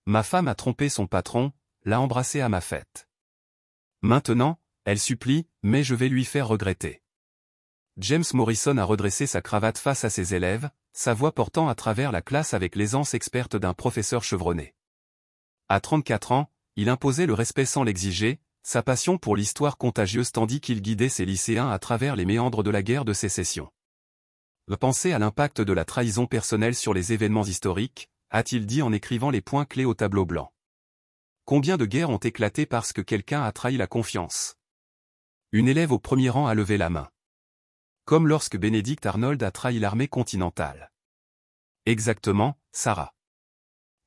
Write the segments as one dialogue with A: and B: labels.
A: Ma femme a trompé son patron, l'a embrassé à ma fête. Maintenant, elle supplie, mais je vais lui faire regretter. James Morrison a redressé sa cravate face à ses élèves, sa voix portant à travers la classe avec l'aisance experte d'un professeur chevronné. À 34 ans, il imposait le respect sans l'exiger, sa passion pour l'histoire contagieuse tandis qu'il guidait ses lycéens à travers les méandres de la guerre de sécession. Pensez à l'impact de la trahison personnelle sur les événements historiques, a-t-il dit en écrivant les points clés au tableau blanc. Combien de guerres ont éclaté parce que quelqu'un a trahi la confiance? Une élève au premier rang a levé la main. Comme lorsque Benedict Arnold a trahi l'armée continentale. Exactement, Sarah.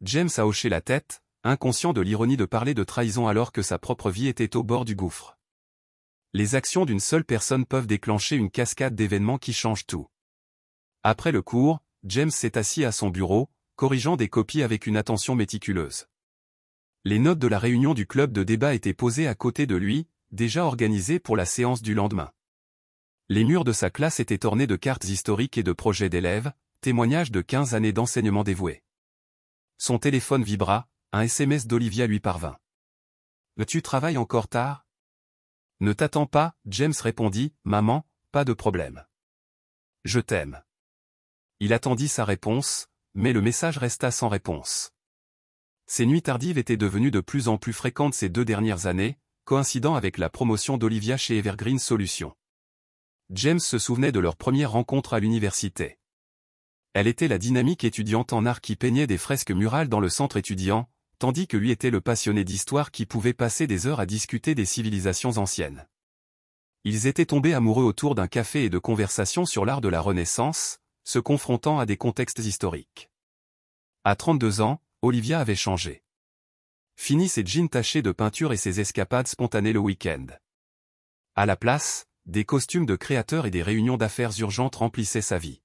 A: James a hoché la tête, inconscient de l'ironie de parler de trahison alors que sa propre vie était au bord du gouffre. Les actions d'une seule personne peuvent déclencher une cascade d'événements qui changent tout. Après le cours, James s'est assis à son bureau, corrigeant des copies avec une attention méticuleuse. Les notes de la réunion du club de débat étaient posées à côté de lui, déjà organisées pour la séance du lendemain. Les murs de sa classe étaient ornés de cartes historiques et de projets d'élèves, témoignage de 15 années d'enseignement dévoué. Son téléphone vibra, un SMS d'Olivia lui parvint. « Tu travailles encore tard ?»« Ne t'attends pas, » James répondit, « Maman, pas de problème. Je t'aime. » Il attendit sa réponse, mais le message resta sans réponse. Ces nuits tardives étaient devenues de plus en plus fréquentes ces 2 dernières années, coïncidant avec la promotion d'Olivia chez Evergreen Solutions. James se souvenait de leur première rencontre à l'université. Elle était la dynamique étudiante en art qui peignait des fresques murales dans le centre étudiant, tandis que lui était le passionné d'histoire qui pouvait passer des heures à discuter des civilisations anciennes. Ils étaient tombés amoureux autour d'un café et de conversations sur l'art de la Renaissance, se confrontant à des contextes historiques. À 32 ans, Olivia avait changé. Fini ses jeans tachés de peinture et ses escapades spontanées le week-end. À la place, des costumes de créateurs et des réunions d'affaires urgentes remplissaient sa vie.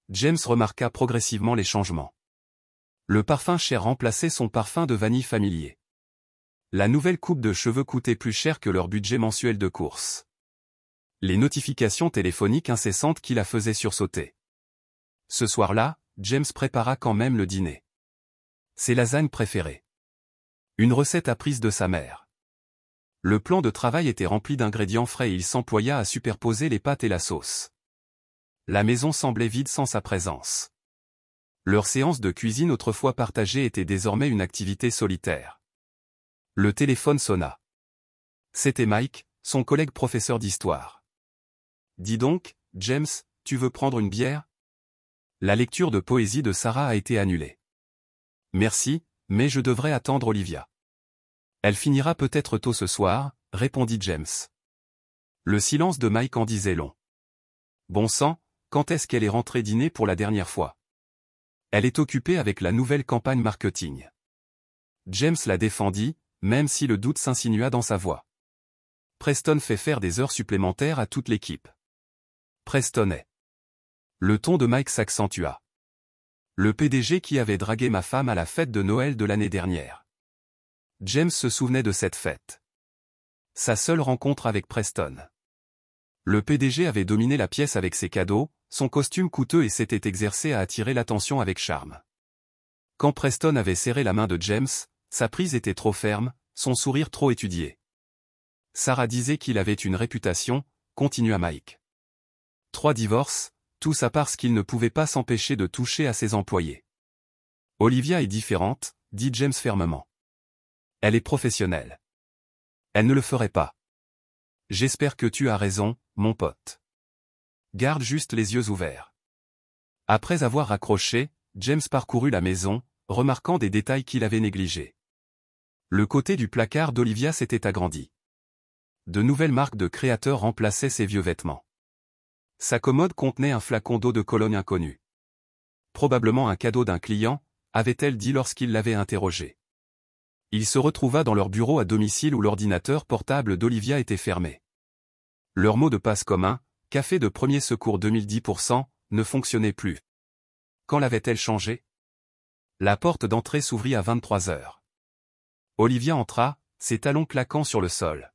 A: James remarqua progressivement les changements. Le parfum cher remplaçait son parfum de vanille familier. La nouvelle coupe de cheveux coûtait plus cher que leur budget mensuel de course. Les notifications téléphoniques incessantes qui la faisaient sursauter. Ce soir-là, James prépara quand même le dîner. Ses lasagnes préférées. Une recette apprise de sa mère. Le plan de travail était rempli d'ingrédients frais et il s'employa à superposer les pâtes et la sauce. La maison semblait vide sans sa présence. Leur séance de cuisine autrefois partagée était désormais une activité solitaire. Le téléphone sonna. C'était Mike, son collègue professeur d'histoire. « Dis donc, James, tu veux prendre une bière ?» La lecture de poésie de Sarah a été annulée. « Merci, mais je devrais attendre Olivia. »« Elle finira peut-être tôt ce soir, » répondit James. Le silence de Mike en disait long. « Bon sang, quand est-ce qu'elle est rentrée dîner pour la dernière fois ? » Elle est occupée avec la nouvelle campagne marketing. James la défendit, même si le doute s'insinua dans sa voix. Preston fait faire des heures supplémentaires à toute l'équipe. Preston est. Le ton de Mike s'accentua. Le PDG qui avait dragué ma femme à la fête de Noël de l'année dernière. James se souvenait de cette fête. Sa seule rencontre avec Preston. Le PDG avait dominé la pièce avec ses cadeaux, son costume coûteux et s'était exercé à attirer l'attention avec charme. Quand Preston avait serré la main de James, sa prise était trop ferme, son sourire trop étudié. Sarah disait qu'il avait une réputation, continua Mike. 3 divorces, tout ça parce qu'il ne pouvait pas s'empêcher de toucher à ses employés. Olivia est différente, dit James fermement. Elle est professionnelle. Elle ne le ferait pas. J'espère que tu as raison, mon pote. Garde juste les yeux ouverts. Après avoir raccroché, James parcourut la maison, remarquant des détails qu'il avait négligés. Le côté du placard d'Olivia s'était agrandi. De nouvelles marques de créateurs remplaçaient ses vieux vêtements. Sa commode contenait un flacon d'eau de Cologne inconnu. Probablement un cadeau d'un client, avait-elle dit lorsqu'il l'avait interrogé. Il se retrouva dans leur bureau à domicile où l'ordinateur portable d'Olivia était fermé. Leur mot de passe commun, café de premier secours 2010%, ne fonctionnait plus. Quand l'avait-elle changé? La porte d'entrée s'ouvrit à 23 heures. Olivia entra, ses talons claquant sur le sol.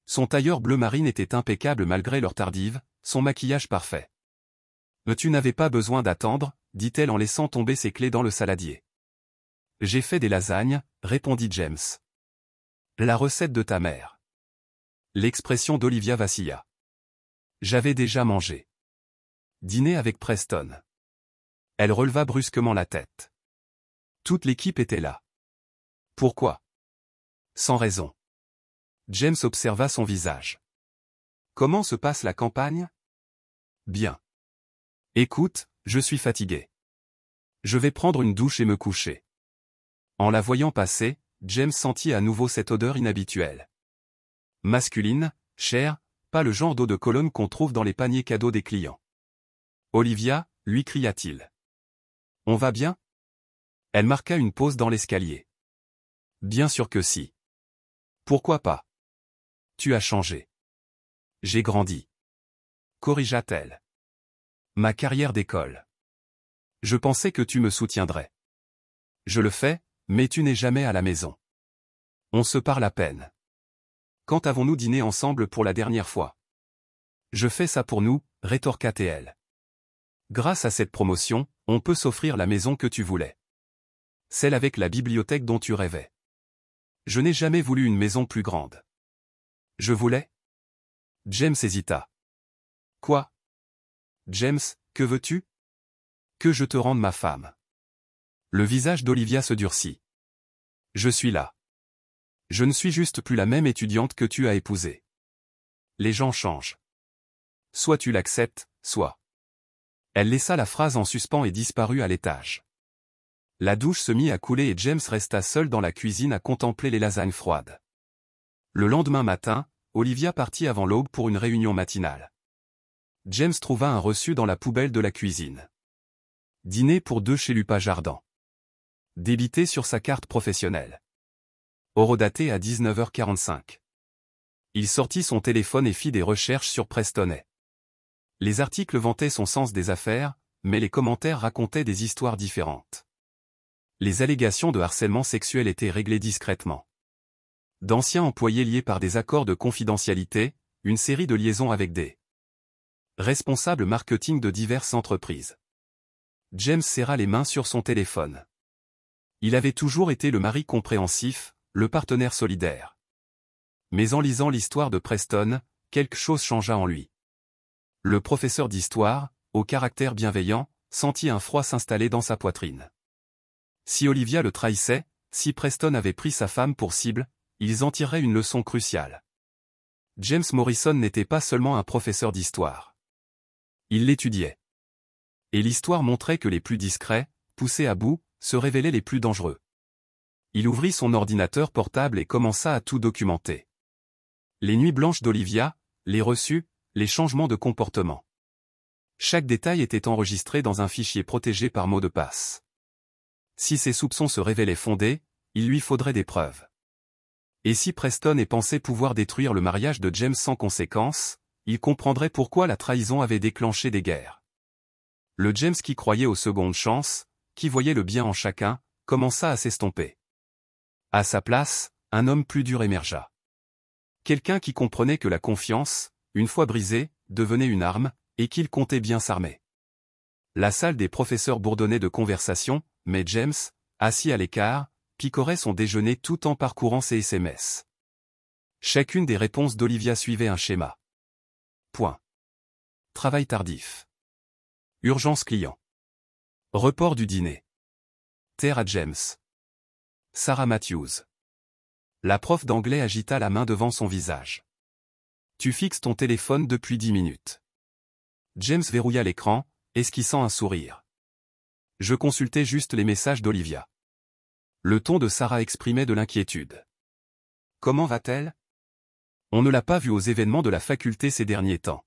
A: Son tailleur bleu marine était impeccable malgré l'heure tardive, son maquillage parfait. « Tu n'avais pas besoin d'attendre » dit-elle en laissant tomber ses clés dans le saladier. J'ai fait des lasagnes, répondit James. La recette de ta mère. L'expression d'Olivia vacilla. J'avais déjà mangé. Dîner avec Preston. Elle releva brusquement la tête. Toute l'équipe était là. Pourquoi? Sans raison. James observa son visage. Comment se passe la campagne? Bien. Écoute, je suis fatigué. Je vais prendre une douche et me coucher. En la voyant passer, James sentit à nouveau cette odeur inhabituelle. Masculine, chère, pas le genre d'eau de Cologne qu'on trouve dans les paniers cadeaux des clients. Olivia, lui cria-t-il. On va bien? Elle marqua une pause dans l'escalier. Bien sûr que si. Pourquoi pas? Tu as changé. J'ai grandi. Corrigea-t-elle. Ma carrière d'école. Je pensais que tu me soutiendrais. Je le fais, mais tu n'es jamais à la maison. On se parle à peine. Quand avons-nous dîné ensemble pour la dernière fois? Je fais ça pour nous, rétorqua-t-elle. Grâce à cette promotion, on peut s'offrir la maison que tu voulais. Celle avec la bibliothèque dont tu rêvais. Je n'ai jamais voulu une maison plus grande. Je voulais? James hésita. Quoi? James, que veux-tu? Que je te rende ma femme. Le visage d'Olivia se durcit. Je suis là. Je ne suis juste plus la même étudiante que tu as épousée. Les gens changent. Soit tu l'acceptes, soit. Elle laissa la phrase en suspens et disparut à l'étage. La douche se mit à couler et James resta seul dans la cuisine à contempler les lasagnes froides. Le lendemain matin, Olivia partit avant l'aube pour une réunion matinale. James trouva un reçu dans la poubelle de la cuisine. Dîner pour deux chez Lupa Jardin. Débité sur sa carte professionnelle. Horodaté à 19h45. Il sortit son téléphone et fit des recherches sur Prestonais. Les articles vantaient son sens des affaires, mais les commentaires racontaient des histoires différentes. Les allégations de harcèlement sexuel étaient réglées discrètement. D'anciens employés liés par des accords de confidentialité, une série de liaisons avec des responsables marketing de diverses entreprises. James serra les mains sur son téléphone. Il avait toujours été le mari compréhensif, le partenaire solidaire. Mais en lisant l'histoire de Preston, quelque chose changea en lui. Le professeur d'histoire, au caractère bienveillant, sentit un froid s'installer dans sa poitrine. Si Olivia le trahissait, si Preston avait pris sa femme pour cible, ils en tireraient une leçon cruciale. James Morrison n'était pas seulement un professeur d'histoire. Il l'étudiait. Et l'histoire montrait que les plus discrets, poussés à bout, se révélaient les plus dangereux. Il ouvrit son ordinateur portable et commença à tout documenter. Les nuits blanches d'Olivia, les reçus, les changements de comportement. Chaque détail était enregistré dans un fichier protégé par mot de passe. Si ses soupçons se révélaient fondés, il lui faudrait des preuves. Et si Preston ait pensé pouvoir détruire le mariage de James sans conséquence, il comprendrait pourquoi la trahison avait déclenché des guerres. Le James qui croyait aux secondes chances, qui voyait le bien en chacun, commença à s'estomper. À sa place, un homme plus dur émergea. Quelqu'un qui comprenait que la confiance, une fois brisée, devenait une arme, et qu'il comptait bien s'armer. La salle des professeurs bourdonnait de conversation, mais James, assis à l'écart, picorait son déjeuner tout en parcourant ses SMS. Chacune des réponses d'Olivia suivait un schéma. Point. Travail tardif. Urgence client. Report du dîner. Terre à James. Sarah Matthews. La prof d'anglais agita la main devant son visage. Tu fixes ton téléphone depuis 10 minutes. James verrouilla l'écran, esquissant un sourire. Je consultais juste les messages d'Olivia. Le ton de Sarah exprimait de l'inquiétude. Comment va-t-elle? On ne l'a pas vue aux événements de la faculté ces derniers temps.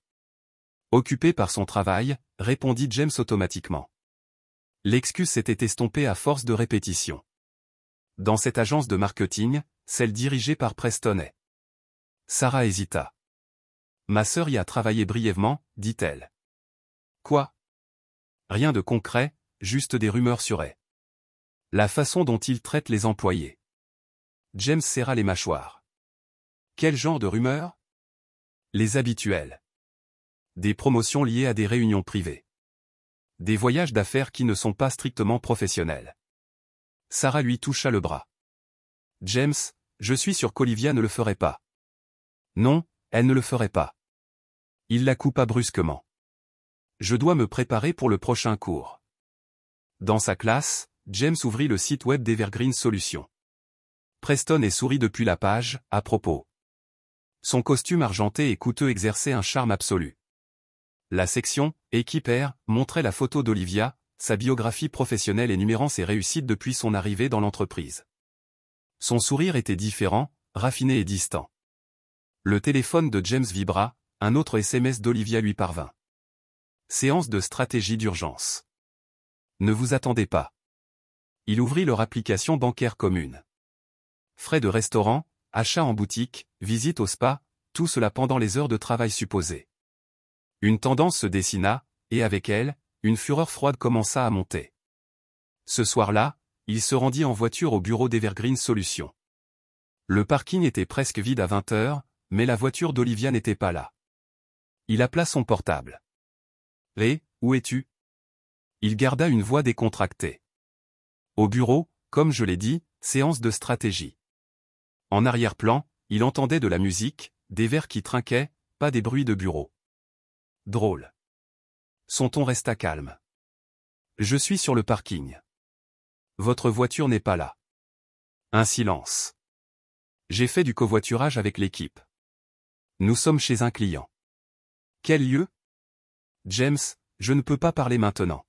A: Occupée par son travail, répondit James automatiquement. L'excuse s'était estompée à force de répétition. Dans cette agence de marketing, celle dirigée par Prestonais. Sarah hésita. Ma sœur y a travaillé brièvement, dit-elle. Quoi? Rien de concret, juste des rumeurs sur elle. La façon dont il traite les employés. James serra les mâchoires. Quel genre de rumeurs? Les habituelles. Des promotions liées à des réunions privées. Des voyages d'affaires qui ne sont pas strictement professionnels. Sarah lui toucha le bras. James, je suis sûr qu'Olivia ne le ferait pas. Non, elle ne le ferait pas. Il la coupa brusquement. Je dois me préparer pour le prochain cours. Dans sa classe, James ouvrit le site web d'Evergreen Solutions. Preston et sourit depuis la page, à propos. Son costume argenté et coûteux exerçait un charme absolu. La section « Équipe R » montrait la photo d'Olivia, sa biographie professionnelle énumérant ses réussites depuis son arrivée dans l'entreprise. Son sourire était différent, raffiné et distant. Le téléphone de James vibra, un autre SMS d'Olivia lui parvint. Séance de stratégie d'urgence. Ne vous attendez pas. Il ouvrit leur application bancaire commune. Frais de restaurant, achats en boutique, visite au spa, tout cela pendant les heures de travail supposées. Une tendance se dessina, et avec elle, une fureur froide commença à monter. Ce soir-là, il se rendit en voiture au bureau d'Evergreen Solutions. Le parking était presque vide à 20 heures, mais la voiture d'Olivia n'était pas là. Il appela son portable. « Hé, où es-tu » Il garda une voix décontractée. Au bureau, comme je l'ai dit, séance de stratégie. En arrière-plan, il entendait de la musique, des verres qui trinquaient, pas des bruits de bureau. Drôle. Son ton resta calme. Je suis sur le parking. Votre voiture n'est pas là. Un silence. J'ai fait du covoiturage avec l'équipe. Nous sommes chez un client. Quel lieu? James, je ne peux pas parler maintenant.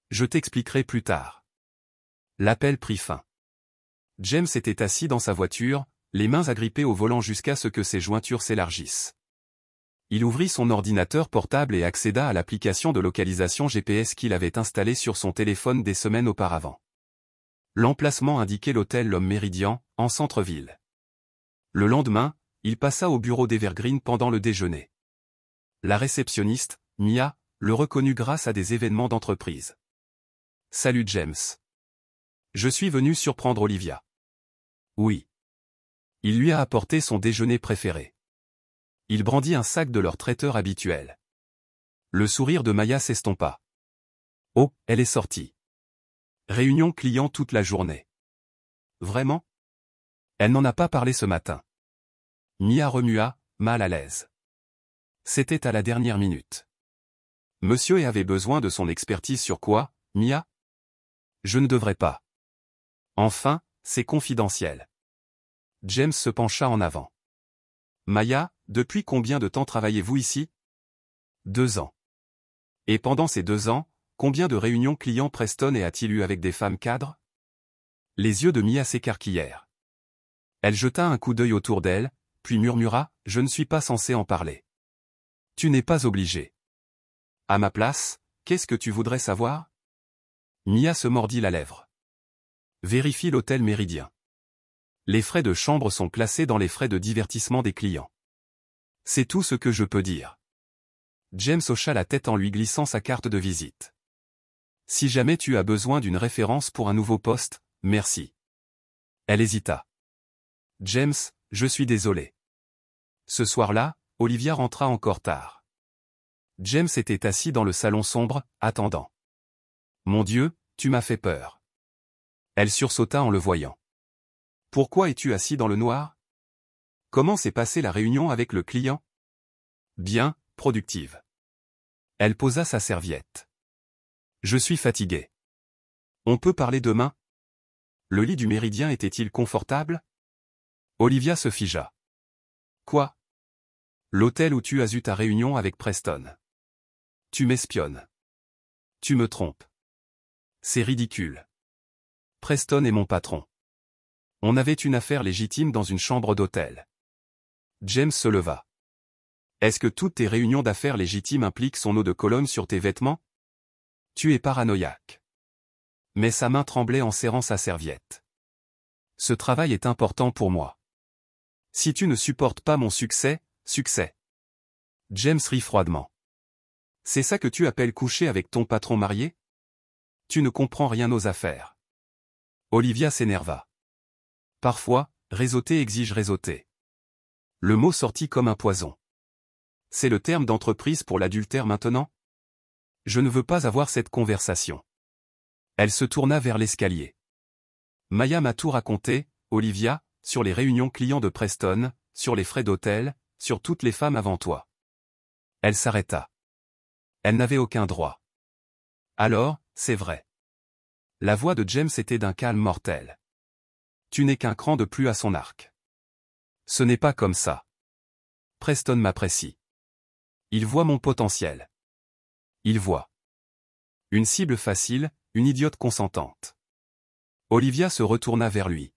A: Je t'expliquerai plus tard. L'appel prit fin. James était assis dans sa voiture, les mains agrippées au volant jusqu'à ce que ses jointures s'élargissent. Il ouvrit son ordinateur portable et accéda à l'application de localisation GPS qu'il avait installée sur son téléphone des semaines auparavant. L'emplacement indiquait l'hôtel L'Homme Méridien, en centre-ville. Le lendemain, il passa au bureau d'Evergreen pendant le déjeuner. La réceptionniste, Mia, le reconnut grâce à des événements d'entreprise. « Salut James. Je suis venu surprendre Olivia. » Oui. Il lui a apporté son déjeuner préféré. Il brandit un sac de leur traiteur habituel. Le sourire de Maya s'estompa. Oh, elle est sortie. Réunion client toute la journée. Vraiment? Elle n'en a pas parlé ce matin. Mia remua, mal à l'aise. C'était à la dernière minute. Monsieur avait besoin de son expertise sur quoi, Mia? Je ne devrais pas. Enfin, c'est confidentiel. James se pencha en avant. Maya, depuis combien de temps travaillez-vous ici? 2 ans. Et pendant ces 2 ans, combien de réunions clients Preston a-t-il eu avec des femmes cadres? Les yeux de Mia s'écarquillèrent. Elle jeta un coup d'œil autour d'elle, puis murmura, « Je ne suis pas censé en parler. » Tu n'es pas obligé. À ma place, qu'est-ce que tu voudrais savoir? Mia se mordit la lèvre. Vérifie l'hôtel Méridien. Les frais de chambre sont classés dans les frais de divertissement des clients. C'est tout ce que je peux dire. James hocha la tête en lui glissant sa carte de visite. Si jamais tu as besoin d'une référence pour un nouveau poste, merci. Elle hésita. James, je suis désolé. Ce soir-là, Olivia rentra encore tard. James était assis dans le salon sombre, attendant. Mon Dieu, tu m'as fait peur. Elle sursauta en le voyant. Pourquoi es-tu assis dans le noir? Comment s'est passée la réunion avec le client? Bien, productive. Elle posa sa serviette. Je suis fatigué. On peut parler demain? Le lit du Méridien était-il confortable? Olivia se figea. Quoi? L'hôtel où tu as eu ta réunion avec Preston. Tu m'espionnes. Tu me trompes. C'est ridicule. Preston est mon patron. On avait une affaire légitime dans une chambre d'hôtel. James se leva. Est-ce que toutes tes réunions d'affaires légitimes impliquent son eau de Cologne sur tes vêtements? Tu es paranoïaque. Mais sa main tremblait en serrant sa serviette. Ce travail est important pour moi. Si tu ne supportes pas mon succès, succès. James rit froidement. C'est ça que tu appelles coucher avec ton patron marié? Tu ne comprends rien aux affaires. Olivia s'énerva. Parfois, réseauter exige réseauter. Le mot sortit comme un poison. C'est le terme d'entreprise pour l'adultère maintenant? Je ne veux pas avoir cette conversation. Elle se tourna vers l'escalier. Maya m'a tout raconté, Olivia, sur les réunions clients de Preston, sur les frais d'hôtel, sur toutes les femmes avant toi. Elle s'arrêta. Elle n'avait aucun droit. Alors, c'est vrai. La voix de James était d'un calme mortel. Tu n'es qu'un cran de plus à son arc. Ce n'est pas comme ça. Preston m'apprécie. Il voit mon potentiel. Il voit une cible facile, une idiote consentante. Olivia se retourna vers lui.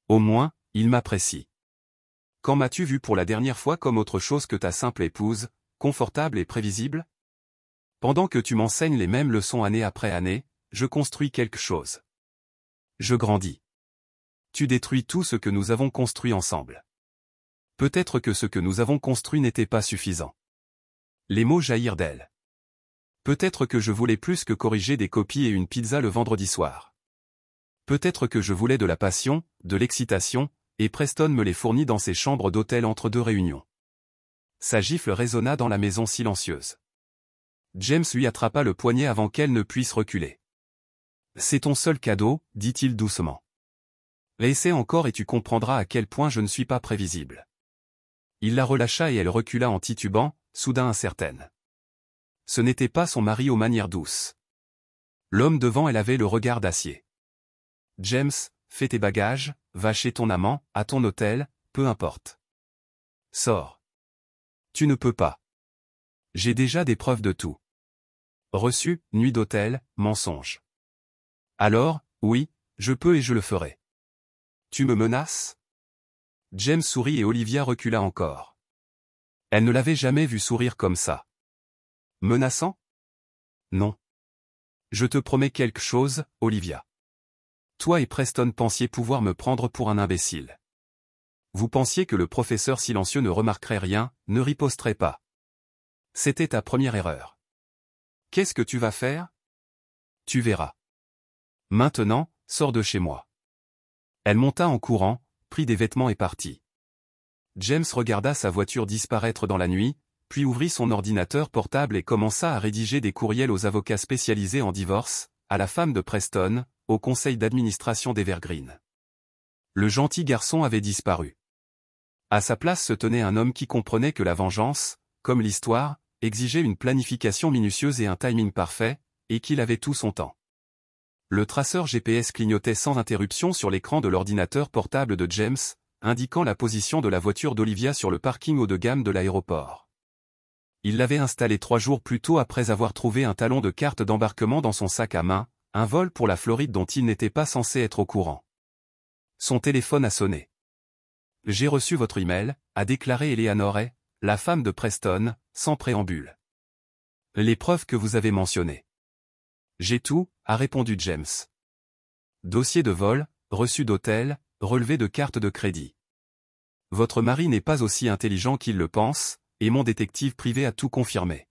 A: Au moins, il m'apprécie. Quand m'as-tu vu pour la dernière fois comme autre chose que ta simple épouse, confortable et prévisible? Pendant que tu m'enseignes les mêmes leçons année après année, je construis quelque chose. Je grandis. Tu détruis tout ce que nous avons construit ensemble. Peut-être que ce que nous avons construit n'était pas suffisant. Les mots jaillirent d'elle. Peut-être que je voulais plus que corriger des copies et une pizza le vendredi soir. Peut-être que je voulais de la passion, de l'excitation, et Preston me les fournit dans ses chambres d'hôtel entre deux réunions. Sa gifle résonna dans la maison silencieuse. James lui attrapa le poignet avant qu'elle ne puisse reculer. C'est ton seul cadeau, dit-il doucement. Essaie encore et tu comprendras à quel point je ne suis pas prévisible. Il la relâcha et elle recula en titubant, soudain incertaine. Ce n'était pas son mari aux manières douces. L'homme devant elle avait le regard d'acier. James, fais tes bagages, va chez ton amant, à ton hôtel, peu importe. Sors. Tu ne peux pas. J'ai déjà des preuves de tout. Reçu, nuit d'hôtel, mensonge. Alors, oui, je peux et je le ferai. Tu me menaces? James sourit et Olivia recula encore. Elle ne l'avait jamais vu sourire comme ça. Menaçant? Non. Je te promets quelque chose, Olivia. Toi et Preston pensiez pouvoir me prendre pour un imbécile. Vous pensiez que le professeur silencieux ne remarquerait rien, ne riposterait pas. C'était ta première erreur. Qu'est-ce que tu vas faire? Tu verras. Maintenant, sors de chez moi. Elle monta en courant, prit des vêtements et partit. James regarda sa voiture disparaître dans la nuit, puis ouvrit son ordinateur portable et commença à rédiger des courriels aux avocats spécialisés en divorce, à la femme de Preston, au conseil d'administration d'Evergreen. Le gentil garçon avait disparu. À sa place se tenait un homme qui comprenait que la vengeance, comme l'histoire, exigeait une planification minutieuse et un timing parfait, et qu'il avait tout son temps. Le traceur GPS clignotait sans interruption sur l'écran de l'ordinateur portable de James, indiquant la position de la voiture d'Olivia sur le parking haut de gamme de l'aéroport. Il l'avait installée 3 jours plus tôt après avoir trouvé un talon de carte d'embarquement dans son sac à main, un vol pour la Floride dont il n'était pas censé être au courant. Son téléphone a sonné. « J'ai reçu votre email », a déclaré Eleanor Hay, la femme de Preston, sans préambule. « Les preuves que vous avez mentionnées. »« J'ai tout », a répondu James. « Dossier de vol, reçu d'hôtel, relevé de carte de crédit. Votre mari n'est pas aussi intelligent qu'il le pense, et mon détective privé a tout confirmé. »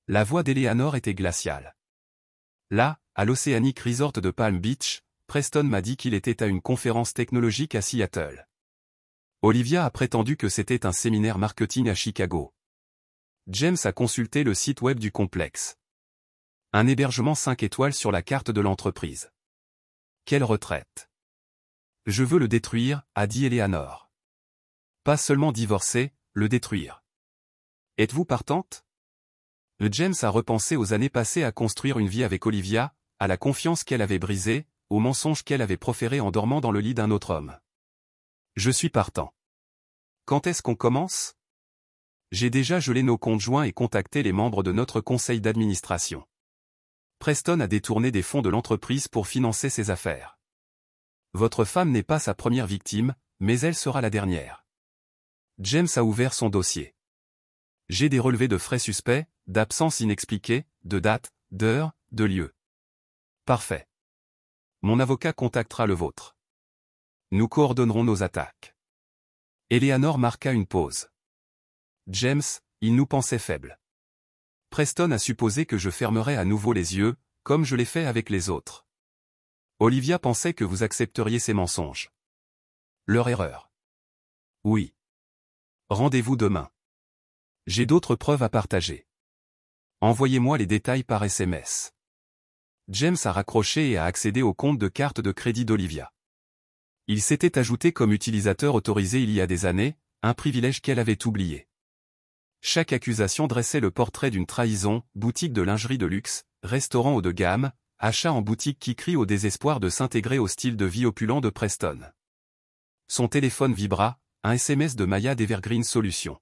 A: La voix d'Eleanor était glaciale. Là, à l'Oceanic Resort de Palm Beach, Preston m'a dit qu'il était à une conférence technologique à Seattle. Olivia a prétendu que c'était un séminaire marketing à Chicago. James a consulté le site web du complexe. Un hébergement 5 étoiles sur la carte de l'entreprise. Quelle retraite. Je veux le détruire, a dit Eleanor. Pas seulement divorcer, le détruire. Êtes-vous partante? James a repensé aux années passées à construire une vie avec Olivia, à la confiance qu'elle avait brisée, aux mensonges qu'elle avait proférés en dormant dans le lit d'un autre homme. Je suis partant. Quand est-ce qu'on commence? J'ai déjà gelé nos comptes joints et contacté les membres de notre conseil d'administration. Preston a détourné des fonds de l'entreprise pour financer ses affaires. Votre femme n'est pas sa première victime, mais elle sera la dernière. James a ouvert son dossier. J'ai des relevés de frais suspects, d'absences inexpliquées, de dates, d'heures, de lieux. Parfait. Mon avocat contactera le vôtre. Nous coordonnerons nos attaques. Eleanor marqua une pause. James, il nous pensait faibles. Preston a supposé que je fermerais à nouveau les yeux, comme je l'ai fait avec les autres. Olivia pensait que vous accepteriez ces mensonges. Leur erreur. Oui. Rendez-vous demain. J'ai d'autres preuves à partager. Envoyez-moi les détails par SMS. James a raccroché et a accédé au compte de carte de crédit d'Olivia. Il s'était ajouté comme utilisateur autorisé il y a des années, un privilège qu'elle avait oublié. Chaque accusation dressait le portrait d'une trahison, boutique de lingerie de luxe, restaurant haut de gamme, achat en boutique qui crie au désespoir de s'intégrer au style de vie opulent de Preston. Son téléphone vibra, un SMS de Maya d'Evergreen Solutions.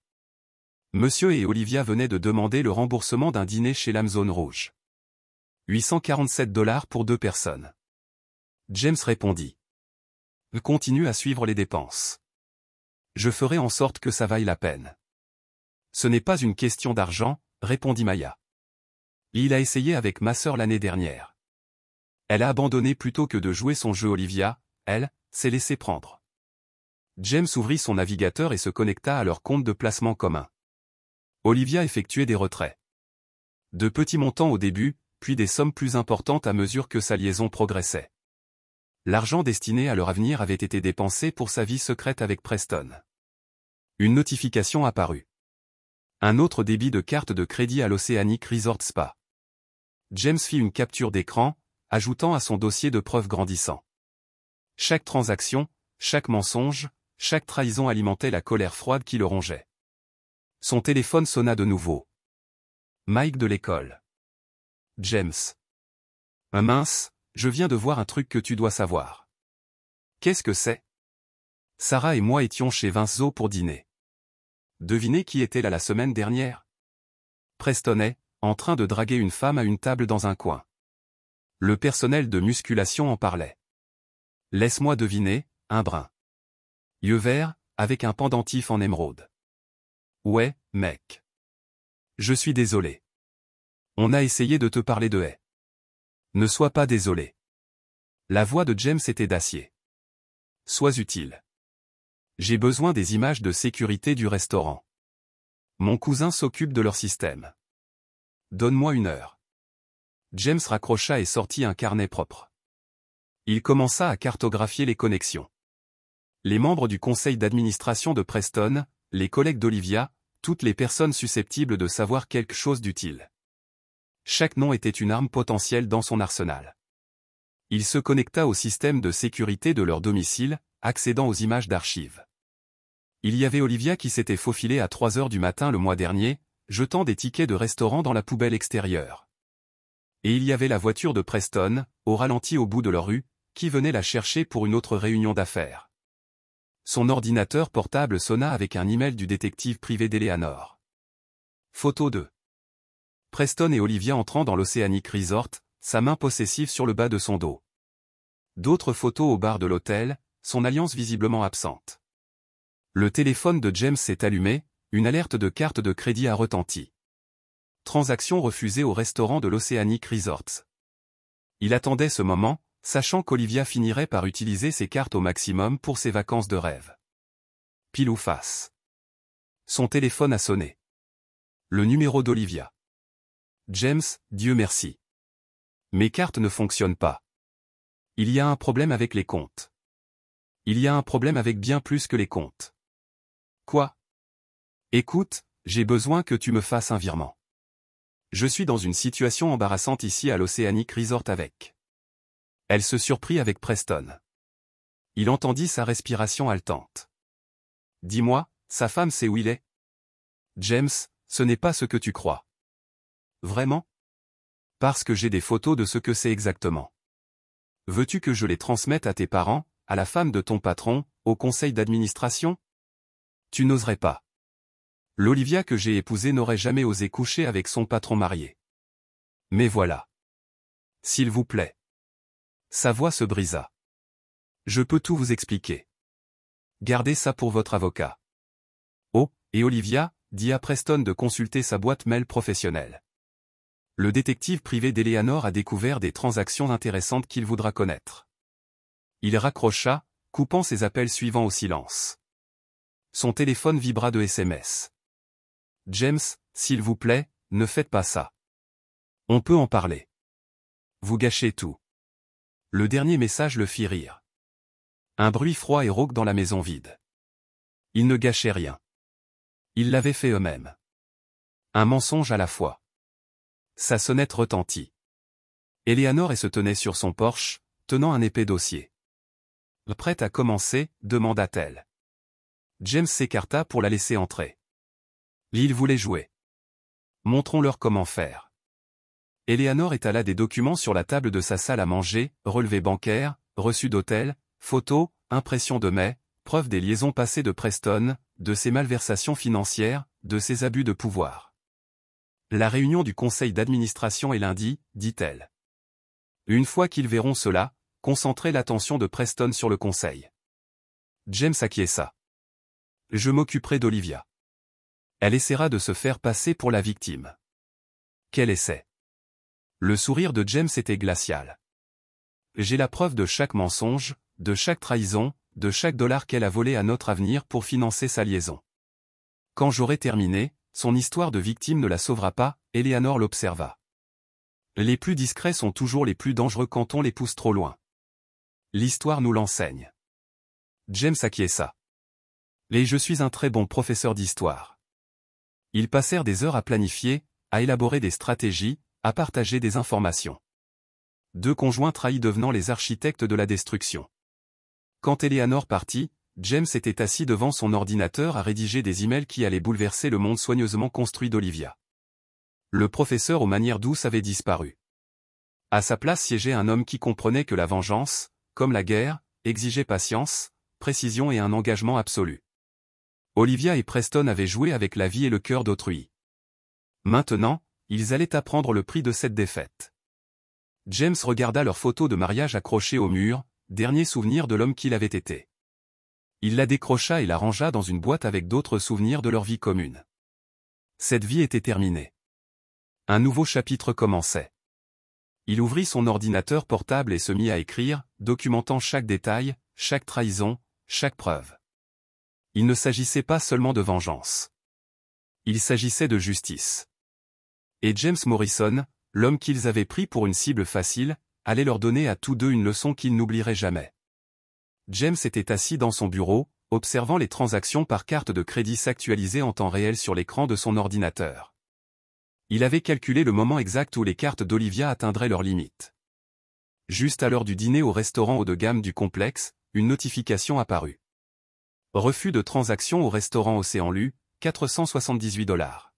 A: Monsieur et Olivia venaient de demander le remboursement d'un dîner chez l'Amazon Rouge. 847 $ pour 2 personnes. James répondit. Continue à suivre les dépenses. Je ferai en sorte que ça vaille la peine. Ce n'est pas une question d'argent, répondit Maya. Il a essayé avec ma sœur l'année dernière. Elle a abandonné plutôt que de jouer son jeu. Olivia, elle, s'est laissée prendre. James ouvrit son navigateur et se connecta à leur compte de placement commun. Olivia effectuait des retraits. De petits montants au début, puis des sommes plus importantes à mesure que sa liaison progressait. L'argent destiné à leur avenir avait été dépensé pour sa vie secrète avec Preston. Une notification apparut. Un autre débit de carte de crédit à l'Oceanic Resort Spa. James fit une capture d'écran, ajoutant à son dossier de preuves grandissant. Chaque transaction, chaque mensonge, chaque trahison alimentait la colère froide qui le rongeait. Son téléphone sonna de nouveau. Mike de l'école. James. Mince, je viens de voir un truc que tu dois savoir. Qu'est-ce que c'est? Sarah et moi étions chez Vincezo pour dîner. Devinez qui était là la semaine dernière? Preston est, en train de draguer une femme à une table dans un coin. Le personnel de musculation en parlait. Laisse-moi deviner, un brun. Yeux verts, avec un pendentif en émeraude. Ouais, mec. Je suis désolé. On a essayé de te parler de haie. Ne sois pas désolé. La voix de James était d'acier. Sois utile. J'ai besoin des images de sécurité du restaurant. Mon cousin s'occupe de leur système. Donne-moi 1 heure. James raccrocha et sortit un carnet propre. Il commença à cartographier les connexions. Les membres du conseil d'administration de Preston, les collègues d'Olivia, toutes les personnes susceptibles de savoir quelque chose d'utile. Chaque nom était une arme potentielle dans son arsenal. Il se connecta au système de sécurité de leur domicile, accédant aux images d'archives. Il y avait Olivia qui s'était faufilée à 3 heures du matin le mois dernier, jetant des tickets de restaurant dans la poubelle extérieure. Et il y avait la voiture de Preston, au ralenti au bout de leur rue, qui venait la chercher pour une autre réunion d'affaires. Son ordinateur portable sonna avec un email du détective privé d'Eleanor. Photo 2. Preston et Olivia entrant dans l'Oceanic Resort, sa main possessive sur le bas de son dos. D'autres photos au bar de l'hôtel, son alliance visiblement absente. Le téléphone de James s'est allumé, une alerte de carte de crédit a retenti. Transaction refusée au restaurant de l'Oceanic Resorts. Il attendait ce moment, sachant qu'Olivia finirait par utiliser ses cartes au maximum pour ses vacances de rêve. Pile ou face. Son téléphone a sonné. Le numéro d'Olivia. James, Dieu merci. Mes cartes ne fonctionnent pas. Il y a un problème avec les comptes. Il y a un problème avec bien plus que les comptes. Quoi? Écoute, j'ai besoin que tu me fasses un virement. Je suis dans une situation embarrassante ici à l'Oceanic Resort avec. Elle se surprit avec Preston. Il entendit sa respiration haletante. Dis-moi, sa femme sait où il est? James, ce n'est pas ce que tu crois. Vraiment? Parce que j'ai des photos de ce que c'est exactement. Veux-tu que je les transmette à tes parents, à la femme de ton patron, au conseil d'administration? Tu n'oserais pas. L'Olivia que j'ai épousée n'aurait jamais osé coucher avec son patron marié. Mais voilà. S'il vous plaît. Sa voix se brisa. Je peux tout vous expliquer. Gardez ça pour votre avocat. Oh, et Olivia, dit à Preston de consulter sa boîte mail professionnelle. Le détective privé d'Eleanor a découvert des transactions intéressantes qu'il voudra connaître. Il raccrocha, coupant ses appels suivants au silence. Son téléphone vibra de SMS. James, s'il vous plaît, ne faites pas ça. On peut en parler. Vous gâchez tout. Le dernier message le fit rire. Un bruit froid et rauque dans la maison vide. Ils ne gâchaient rien. Ils l'avaient fait eux-mêmes. Un mensonge à la fois. Sa sonnette retentit. Eleanor se tenait sur son porche, tenant un épais dossier. « Prête à commencer ?» demanda-t-elle. James s'écarta pour la laisser entrer. Il voulait jouer. Montrons-leur comment faire. Eleanor étala des documents sur la table de sa salle à manger, relevés bancaires, reçus d'hôtel, photos, impressions de mai, preuves des liaisons passées de Preston, de ses malversations financières, de ses abus de pouvoir. La réunion du conseil d'administration est lundi, dit-elle. Une fois qu'ils verront cela, concentrez l'attention de Preston sur le conseil. James acquiesça. Je m'occuperai d'Olivia. Elle essaiera de se faire passer pour la victime. Quel essai? Le sourire de James était glacial. J'ai la preuve de chaque mensonge, de chaque trahison, de chaque dollar qu'elle a volé à notre avenir pour financer sa liaison. Quand j'aurai terminé, son histoire de victime ne la sauvera pas, Eleanor l'observa. Les plus discrets sont toujours les plus dangereux quand on les pousse trop loin. L'histoire nous l'enseigne. James acquiesça. Et je suis un très bon professeur d'histoire. Ils passèrent des heures à planifier, à élaborer des stratégies, à partager des informations. Deux conjoints trahis devenant les architectes de la destruction. Quand Eleanor partit, James était assis devant son ordinateur à rédiger des emails qui allaient bouleverser le monde soigneusement construit d'Olivia. Le professeur aux manières douces avait disparu. À sa place siégeait un homme qui comprenait que la vengeance, comme la guerre, exigeait patience, précision et un engagement absolu. Olivia et Preston avaient joué avec la vie et le cœur d'autrui. Maintenant, ils allaient apprendre le prix de cette défaite. James regarda leur photo de mariage accrochée au mur, dernier souvenir de l'homme qu'il avait été. Il la décrocha et la rangea dans une boîte avec d'autres souvenirs de leur vie commune. Cette vie était terminée. Un nouveau chapitre commençait. Il ouvrit son ordinateur portable et se mit à écrire, documentant chaque détail, chaque trahison, chaque preuve. Il ne s'agissait pas seulement de vengeance. Il s'agissait de justice. Et James Morrison, l'homme qu'ils avaient pris pour une cible facile, allait leur donner à tous deux une leçon qu'ils n'oublieraient jamais. James était assis dans son bureau, observant les transactions par carte de crédit s'actualiser en temps réel sur l'écran de son ordinateur. Il avait calculé le moment exact où les cartes d'Olivia atteindraient leurs limites. Juste à l'heure du dîner au restaurant haut de gamme du complexe, une notification apparut. Refus de transaction au restaurant Océan Lu, 478 $.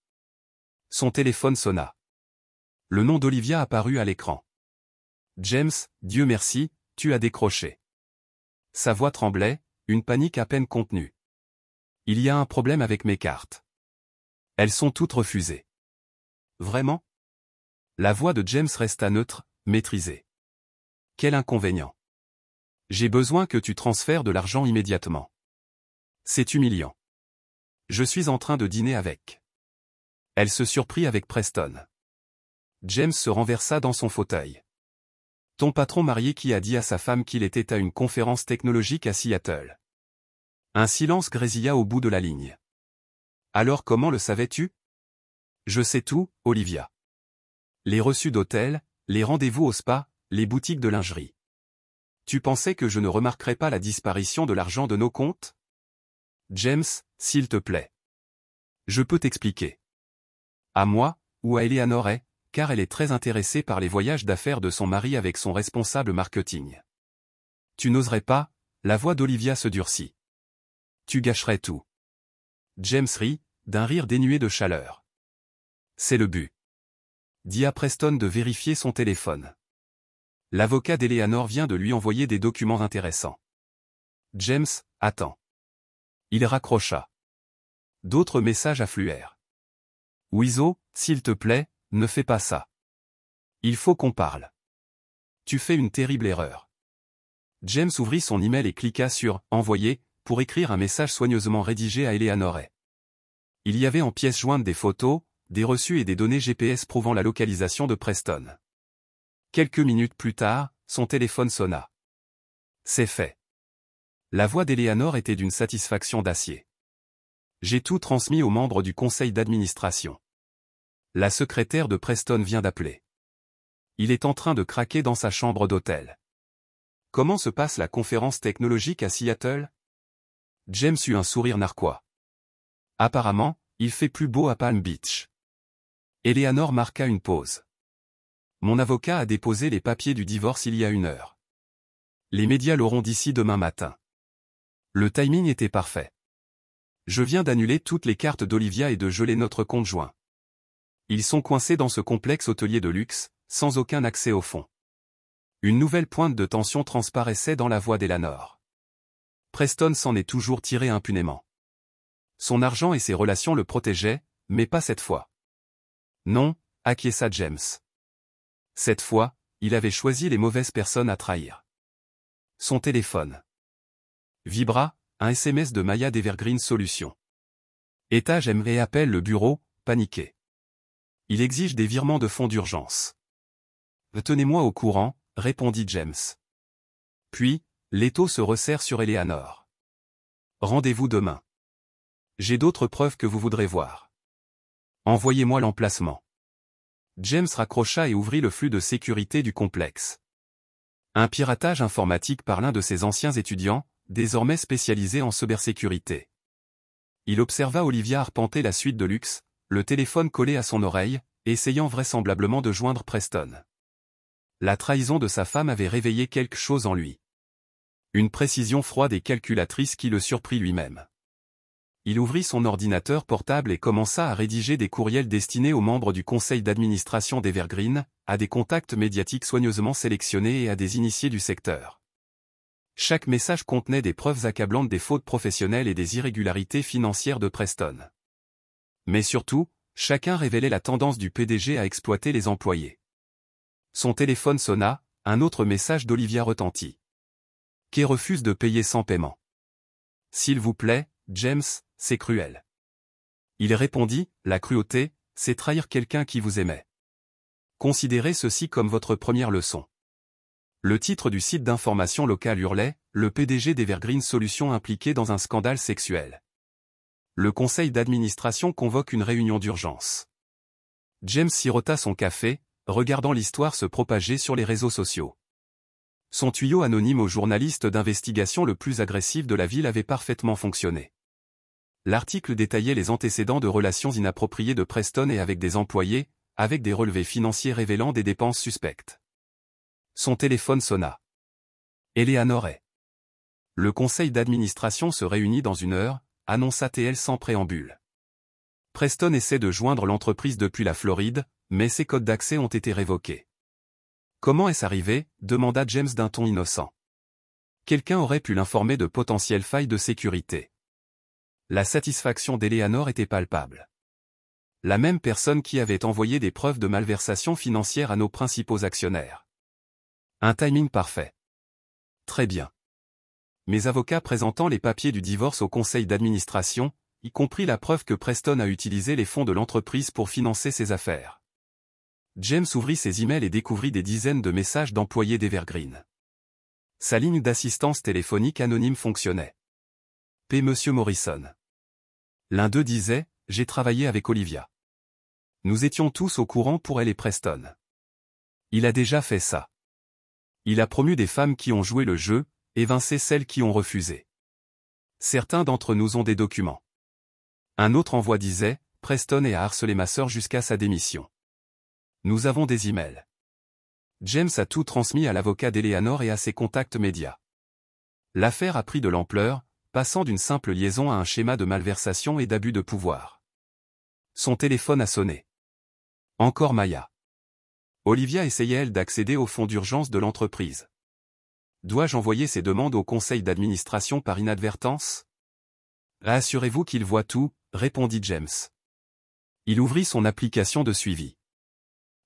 A: Son téléphone sonna. Le nom d'Olivia apparut à l'écran. James, Dieu merci, tu as décroché. Sa voix tremblait, une panique à peine contenue. Il y a un problème avec mes cartes. Elles sont toutes refusées. Vraiment? La voix de James resta neutre, maîtrisée. Quel inconvénient. J'ai besoin que tu transfères de l'argent immédiatement. C'est humiliant. Je suis en train de dîner avec. Elle se surprit avec Preston. James se renversa dans son fauteuil. Ton patron marié qui a dit à sa femme qu'il était à une conférence technologique à Seattle. Un silence grésilla au bout de la ligne. Alors comment le savais-tu? Je sais tout, Olivia. Les reçus d'hôtel, les rendez-vous au spa, les boutiques de lingerie. Tu pensais que je ne remarquerais pas la disparition de l'argent de nos comptes? James, s'il te plaît. Je peux t'expliquer. À moi, ou à Eleanor, car elle est très intéressée par les voyages d'affaires de son mari avec son responsable marketing. Tu n'oserais pas, la voix d'Olivia se durcit. Tu gâcherais tout. James rit, d'un rire dénué de chaleur. C'est le but. Dis à Preston de vérifier son téléphone. L'avocat d'Eleanor vient de lui envoyer des documents intéressants. James, attends. Il raccrocha. D'autres messages affluèrent. Wizo, s'il te plaît, ne fais pas ça. Il faut qu'on parle. Tu fais une terrible erreur. James ouvrit son email et cliqua sur « Envoyer » pour écrire un message soigneusement rédigé à Eleanor. Il y avait en pièces jointes des photos, des reçus et des données GPS prouvant la localisation de Preston. Quelques minutes plus tard, son téléphone sonna. C'est fait. La voix d'Eleanor était d'une satisfaction d'acier. J'ai tout transmis aux membres du conseil d'administration. La secrétaire de Preston vient d'appeler. Il est en train de craquer dans sa chambre d'hôtel. Comment se passe la conférence technologique à Seattle? James eut un sourire narquois. Apparemment, il fait plus beau à Palm Beach. Eleanor marqua une pause. Mon avocat a déposé les papiers du divorce il y a 1 heure. Les médias l'auront d'ici demain matin. Le timing était parfait. Je viens d'annuler toutes les cartes d'Olivia et de geler notre compte joint. Ils sont coincés dans ce complexe hôtelier de luxe, sans aucun accès au fond. Une nouvelle pointe de tension transparaissait dans la voix d'Eleanor. Preston s'en est toujours tiré impunément. Son argent et ses relations le protégeaient, mais pas cette fois. Non, acquiesça James. Cette fois, il avait choisi les mauvaises personnes à trahir. Son téléphone vibra, un SMS de Maya d'Evergreen Solutions. Étage M appelle le bureau, paniqué. Il exige des virements de fonds d'urgence. Tenez-moi au courant, répondit James. Puis, l'étau se resserre sur Eleanor. Rendez-vous demain. J'ai d'autres preuves que vous voudrez voir. Envoyez-moi l'emplacement. James raccrocha et ouvrit le flux de sécurité du complexe. Un piratage informatique par l'un de ses anciens étudiants, désormais spécialisé en cybersécurité. Il observa Olivia arpenter la suite de luxe, le téléphone collé à son oreille, essayant vraisemblablement de joindre Preston. La trahison de sa femme avait réveillé quelque chose en lui. Une précision froide et calculatrice qui le surprit lui-même. Il ouvrit son ordinateur portable et commença à rédiger des courriels destinés aux membres du conseil d'administration d'Evergreen, à des contacts médiatiques soigneusement sélectionnés et à des initiés du secteur. Chaque message contenait des preuves accablantes des fautes professionnelles et des irrégularités financières de Preston. Mais surtout, chacun révélait la tendance du PDG à exploiter les employés. Son téléphone sonna, un autre message d'Olivia retentit. Kay refuse de payer sans paiement. S'il vous plaît, James, c'est cruel. Il répondit, la cruauté, c'est trahir quelqu'un qui vous aimait. Considérez ceci comme votre première leçon. Le titre du site d'information local hurlait, le PDG d'Evergreen Solutions impliqué dans un scandale sexuel. Le conseil d'administration convoque une réunion d'urgence. James sirota son café, regardant l'histoire se propager sur les réseaux sociaux. Son tuyau anonyme au journaliste d'investigation le plus agressif de la ville avait parfaitement fonctionné. L'article détaillait les antécédents de relations inappropriées de Preston et avec des employés, avec des relevés financiers révélant des dépenses suspectes. Son téléphone sonna. Eleanor est. Le conseil d'administration se réunit dans 1 heure, annonça TL sans préambule. Preston essaie de joindre l'entreprise depuis la Floride, mais ses codes d'accès ont été révoqués. Comment est-ce arrivé ? Demanda James d'un ton innocent. Quelqu'un aurait pu l'informer de potentielles failles de sécurité. La satisfaction d'Eleanor était palpable. La même personne qui avait envoyé des preuves de malversation financière à nos principaux actionnaires. Un timing parfait. Très bien. Mes avocats présentant les papiers du divorce au conseil d'administration, y compris la preuve que Preston a utilisé les fonds de l'entreprise pour financer ses affaires. James ouvrit ses emails et découvrit des dizaines de messages d'employés d'Evergreen. Sa ligne d'assistance téléphonique anonyme fonctionnait. P. Monsieur Morrison. L'un d'eux disait, j'ai travaillé avec Olivia. Nous étions tous au courant pour elle et Preston. Il a déjà fait ça. Il a promu des femmes qui ont joué le jeu, évincé celles qui ont refusé. Certains d'entre nous ont des documents. Un autre envoi disait, Preston a harcelé ma sœur jusqu'à sa démission. Nous avons des emails. James a tout transmis à l'avocat d'Eleanor et à ses contacts médias. L'affaire a pris de l'ampleur, passant d'une simple liaison à un schéma de malversation et d'abus de pouvoir. Son téléphone a sonné. Encore Maya. Olivia essayait elle d'accéder aux fonds d'urgence de l'entreprise. Dois-je envoyer ces demandes au conseil d'administration par inadvertance ? Assurez-vous qu'il voit tout, répondit James. Il ouvrit son application de suivi.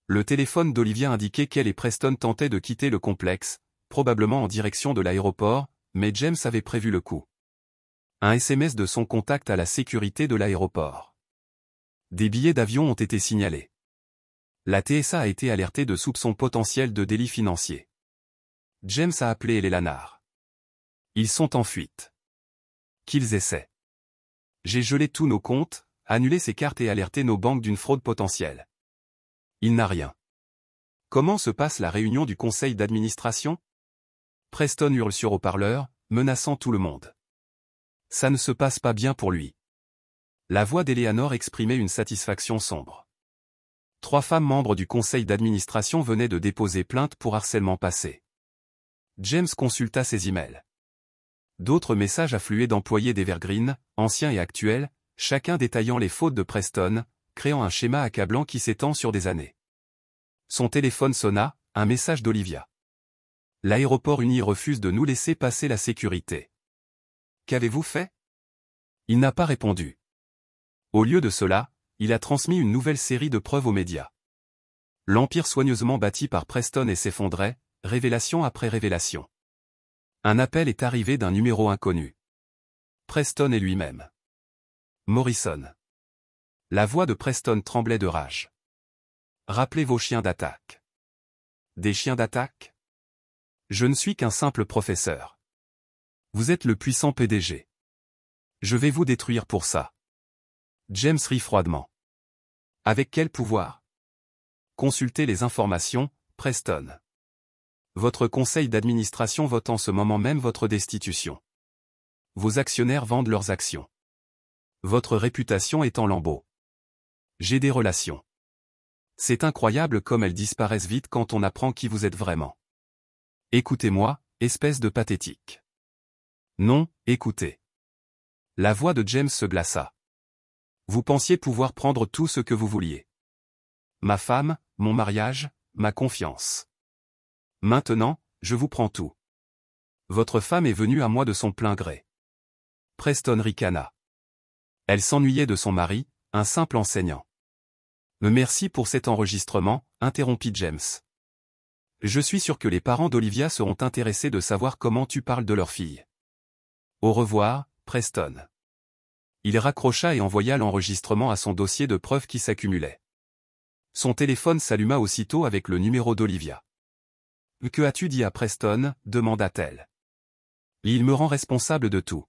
A: Le téléphone d'Olivia indiquait qu'elle et Preston tentaient de quitter le complexe, probablement en direction de l'aéroport, mais James avait prévu le coup. Un SMS de son contact à la sécurité de l'aéroport. Des billets d'avion ont été signalés. La TSA a été alertée de soupçons potentiels de délits financiers. James a appelé Eleanor. Ils sont en fuite. Qu'ils essaient. J'ai gelé tous nos comptes, annulé ses cartes et alerté nos banques d'une fraude potentielle. Il n'a rien. Comment se passe la réunion du conseil d'administration ? Preston hurle sur haut-parleur, menaçant tout le monde. Ça ne se passe pas bien pour lui. La voix d'Eleanor exprimait une satisfaction sombre. 3 femmes membres du conseil d'administration venaient de déposer plainte pour harcèlement passé. James consulta ses emails. D'autres messages affluaient d'employés d'Evergreen, anciens et actuels, chacun détaillant les fautes de Preston, créant un schéma accablant qui s'étend sur des années. Son téléphone sonna, un message d'Olivia. L'aéroport uni refuse de nous laisser passer la sécurité. Qu'avez-vous fait? Il n'a pas répondu. Au lieu de cela, il a transmis une nouvelle série de preuves aux médias. L'empire soigneusement bâti par Preston et s'effondrait, révélation après révélation. Un appel est arrivé d'un numéro inconnu. Preston et lui-même. Morrison. La voix de Preston tremblait de rage. Rappelez vos chiens d'attaque. Des chiens d'attaque? Je ne suis qu'un simple professeur. Vous êtes le puissant PDG. Je vais vous détruire pour ça. James rit froidement. Avec quel pouvoir? Consultez les informations, Preston. Votre conseil d'administration vote en ce moment même votre destitution. Vos actionnaires vendent leurs actions. Votre réputation est en lambeaux. J'ai des relations. C'est incroyable comme elles disparaissent vite quand on apprend qui vous êtes vraiment. Écoutez-moi, espèce de pathétique. Non, écoutez. La voix de James se glaça. Vous pensiez pouvoir prendre tout ce que vous vouliez. Ma femme, mon mariage, ma confiance. Maintenant, je vous prends tout. Votre femme est venue à moi de son plein gré. Preston ricana. Elle s'ennuyait de son mari, un simple enseignant. Merci pour cet enregistrement, interrompit James. Je suis sûr que les parents d'Olivia seront intéressés de savoir comment tu parles de leur fille. Au revoir, Preston. Il raccrocha et envoya l'enregistrement à son dossier de preuves qui s'accumulait. Son téléphone s'alluma aussitôt avec le numéro d'Olivia. « Que as-tu dit à Preston » demanda-t-elle. « Il me rend responsable de tout.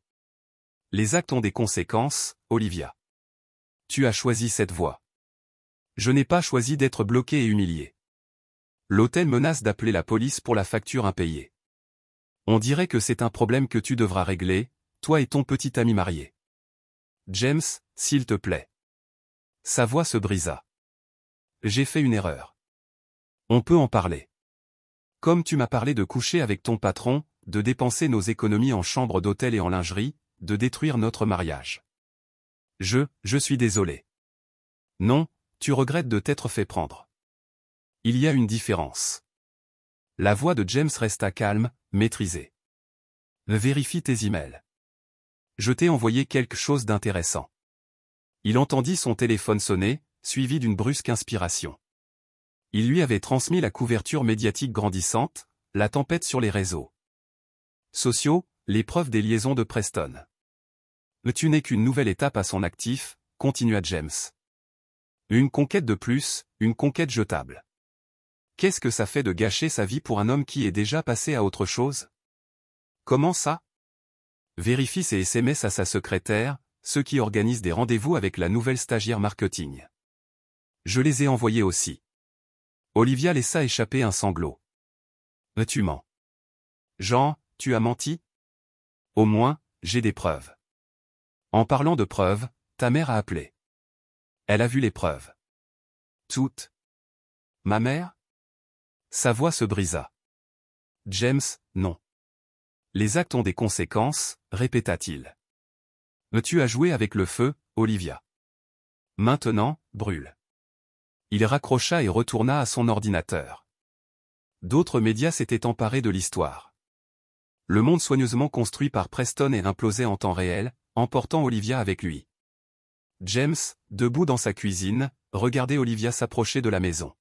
A: Les actes ont des conséquences, Olivia. Tu as choisi cette voie. Je n'ai pas choisi d'être bloqué et humilié. L'hôtel menace d'appeler la police pour la facture impayée. On dirait que c'est un problème que tu devras régler, toi et ton petit ami marié. James, s'il te plaît. » Sa voix se brisa. « J'ai fait une erreur. On peut en parler. Comme tu m'as parlé de coucher avec ton patron, de dépenser nos économies en chambre d'hôtel et en lingerie, de détruire notre mariage. Je suis désolé. Non, tu regrettes de t'être fait prendre. Il y a une différence. » La voix de James resta calme, maîtrisée. « Vérifie tes emails. Je t'ai envoyé quelque chose d'intéressant. » Il entendit son téléphone sonner, suivi d'une brusque inspiration. Il lui avait transmis la couverture médiatique grandissante, la tempête sur les réseaux sociaux, les preuves des liaisons de Preston. « Tu n'es qu'une nouvelle étape à son actif, » continua James. « Une conquête de plus, une conquête jetable. Qu'est-ce que ça fait de gâcher sa vie pour un homme qui est déjà passé à autre chose? Comment ça? Vérifie ses SMS à sa secrétaire, ceux qui organisent des rendez-vous avec la nouvelle stagiaire marketing. Je les ai envoyés aussi. » Olivia laissa échapper un sanglot. « Tu mens. Jean, tu as menti? Au moins, j'ai des preuves. » En parlant de preuves, ta mère a appelé. Elle a vu les preuves. Toutes. Ma mère? Sa voix se brisa. James, non. Les actes ont des conséquences, répéta-t-il. Tu as joué avec le feu, Olivia. Maintenant, brûle. Il raccrocha et retourna à son ordinateur. D'autres médias s'étaient emparés de l'histoire. Le monde soigneusement construit par Preston et implosé en temps réel, emportant Olivia avec lui. James, debout dans sa cuisine, regardait Olivia s'approcher de la maison.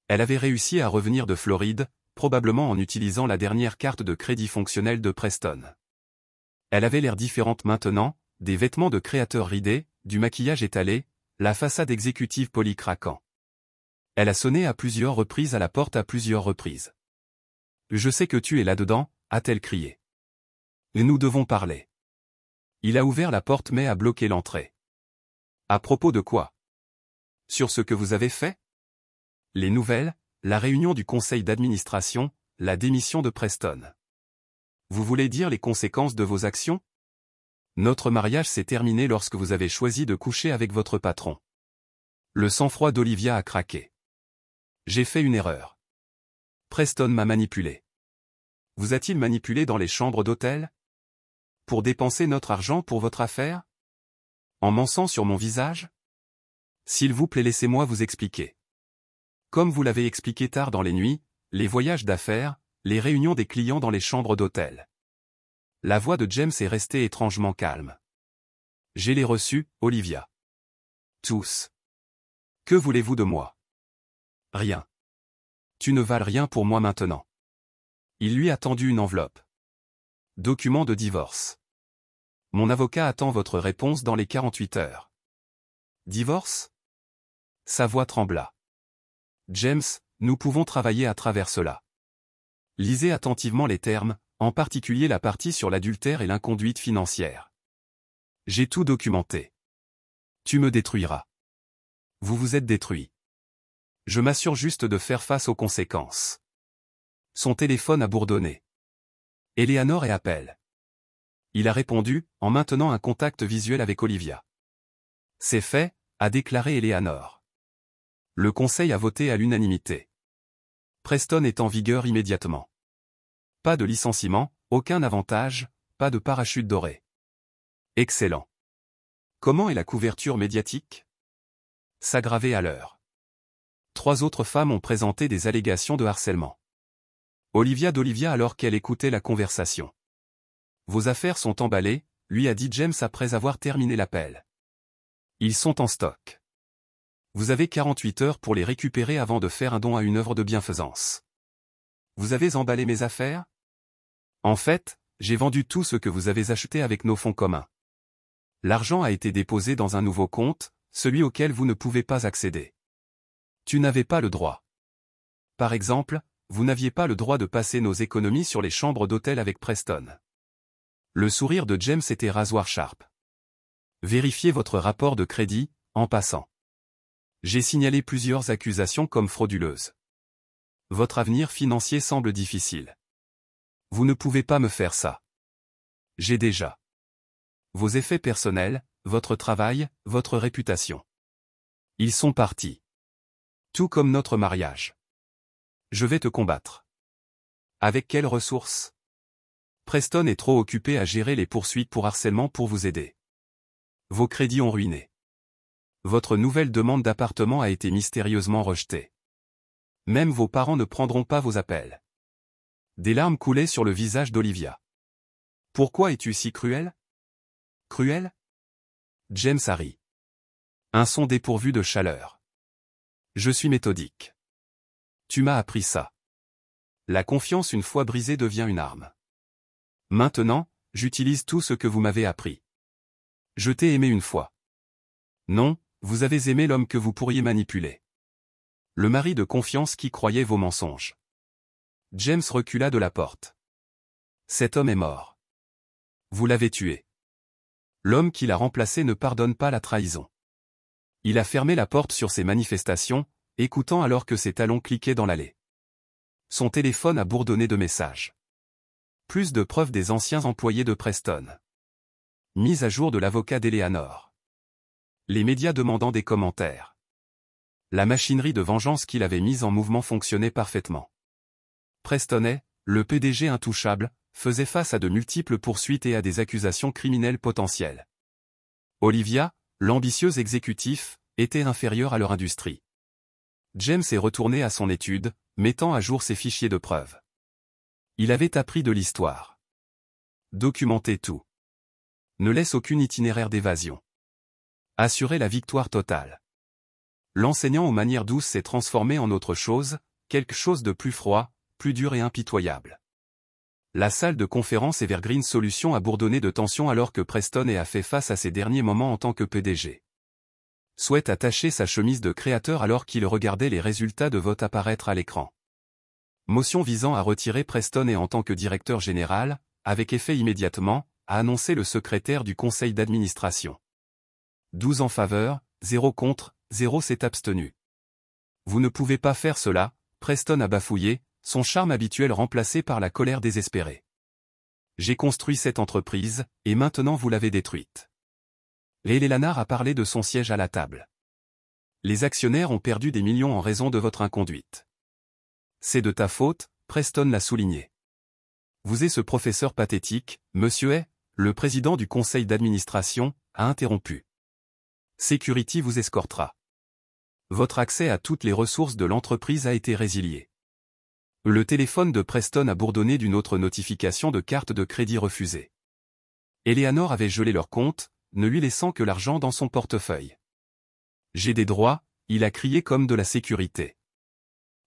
A: Elle avait réussi à revenir de Floride, probablement en utilisant la dernière carte de crédit fonctionnelle de Preston. Elle avait l'air différente maintenant, des vêtements de créateur ridés, du maquillage étalé, la façade exécutive polie craquant. Elle a sonné à plusieurs reprises à la porte à plusieurs reprises. « Je sais que tu es là-dedans » a-t-elle crié. « Nous devons parler. » Il a ouvert la porte mais a bloqué l'entrée. « À propos de quoi? Sur ce que vous avez fait? Les nouvelles, la réunion du conseil d'administration, la démission de Preston. Vous voulez dire les conséquences de vos actions? Notre mariage s'est terminé lorsque vous avez choisi de coucher avec votre patron. Le sang-froid d'Olivia a craqué. J'ai fait une erreur. Preston m'a manipulé. Vous a-t-il manipulé dans les chambres d'hôtel? Pour dépenser notre argent pour votre affaire? En mentant sur mon visage? S'il vous plaît, laissez-moi vous expliquer. Comme vous l'avez expliqué tard dans les nuits, les voyages d'affaires, les réunions des clients dans les chambres d'hôtel. La voix de James est restée étrangement calme. J'ai les reçus, Olivia. Tous. Que voulez-vous de moi? Rien. Tu ne vales rien pour moi maintenant. Il lui a tendu une enveloppe. Document de divorce. Mon avocat attend votre réponse dans les 48 heures. Divorce? Sa voix trembla. James, nous pouvons travailler à travers cela. Lisez attentivement les termes, en particulier la partie sur l'adultère et l'inconduite financière. J'ai tout documenté. Tu me détruiras. Vous vous êtes détruit. Je m'assure juste de faire face aux conséquences. Son téléphone a bourdonné. Eleanor est appel. Il a répondu, en maintenant un contact visuel avec Olivia. C'est fait, a déclaré Eleanor. Le conseil a voté à l'unanimité. Preston est en vigueur immédiatement. Pas de licenciement, aucun avantage, pas de parachute doré. Excellent. Comment est la couverture médiatique? S'aggraver à l'heure. 3 autres femmes ont présenté des allégations de harcèlement. Olivia d'Olivia alors qu'elle écoutait la conversation. Vos affaires sont emballées, lui a dit James après avoir terminé l'appel. Ils sont en stock. Vous avez 48 heures pour les récupérer avant de faire un don à une œuvre de bienfaisance. Vous avez emballé mes affaires? En fait, j'ai vendu tout ce que vous avez acheté avec nos fonds communs. L'argent a été déposé dans un nouveau compte, celui auquel vous ne pouvez pas accéder. Tu n'avais pas le droit. Par exemple, vous n'aviez pas le droit de passer nos économies sur les chambres d'hôtel avec Preston. Le sourire de James était rasoir sharp. Vérifiez votre rapport de crédit, en passant. J'ai signalé plusieurs accusations comme frauduleuses. Votre avenir financier semble difficile. Vous ne pouvez pas me faire ça. J'ai déjà. Vos effets personnels, votre travail, votre réputation. Ils sont partis. Tout comme notre mariage. Je vais te combattre. Avec quelles ressources? Preston est trop occupé à gérer les poursuites pour harcèlement pour vous aider. Vos crédits ont ruiné. Votre nouvelle demande d'appartement a été mystérieusement rejetée. Même vos parents ne prendront pas vos appels. Des larmes coulaient sur le visage d'Olivia. Pourquoi es-tu si cruel? Cruel? James a ri. Un son dépourvu de chaleur. Je suis méthodique. Tu m'as appris ça. La confiance une fois brisée devient une arme. Maintenant, j'utilise tout ce que vous m'avez appris. Je t'ai aimé une fois. Non, vous avez aimé l'homme que vous pourriez manipuler. Le mari de confiance qui croyait vos mensonges. James recula de la porte. Cet homme est mort. Vous l'avez tué. L'homme qui l'a remplacé ne pardonne pas la trahison. Il a fermé la porte sur ses manifestations, écoutant alors que ses talons cliquaient dans l'allée. Son téléphone a bourdonné de messages. Plus de preuves des anciens employés de Preston. Mise à jour de l'avocat d'Eleanor. Les médias demandant des commentaires. La machinerie de vengeance qu'il avait mise en mouvement fonctionnait parfaitement. Preston, le PDG intouchable, faisait face à de multiples poursuites et à des accusations criminelles potentielles. Olivia, l'ambitieux exécutif, était inférieur à leur industrie. James est retourné à son étude, mettant à jour ses fichiers de preuves. Il avait appris de l'histoire. Documenter tout. Ne laisse aucun itinéraire d'évasion. Assurer la victoire totale. L'enseignant aux manières douces s'est transformé en autre chose, quelque chose de plus froid, plus dur et impitoyable. La salle de conférence Evergreen Solutions a bourdonné de tension alors que Preston a fait face à ses derniers moments en tant que PDG. Souhaite attacher sa chemise de créateur alors qu'il regardait les résultats de vote apparaître à l'écran. Motion visant à retirer Preston en tant que directeur général, avec effet immédiatement, a annoncé le secrétaire du conseil d'administration. 12 en faveur, 0 contre, 0 s'est abstenu. Vous ne pouvez pas faire cela, Preston a bafouillé, son charme habituel remplacé par la colère désespérée. J'ai construit cette entreprise, et maintenant vous l'avez détruite. Eleanor a parlé de son siège à la table. Les actionnaires ont perdu des millions en raison de votre inconduite. C'est de ta faute, Preston l'a souligné. Vous et ce professeur pathétique, monsieur Hay, le président du conseil d'administration, a interrompu. Security vous escortera. Votre accès à toutes les ressources de l'entreprise a été résilié. Le téléphone de Preston a bourdonné d'une autre notification de carte de crédit refusée. Eleanor avait gelé leur compte, ne lui laissant que l'argent dans son portefeuille. J'ai des droits, il a crié comme de la sécurité.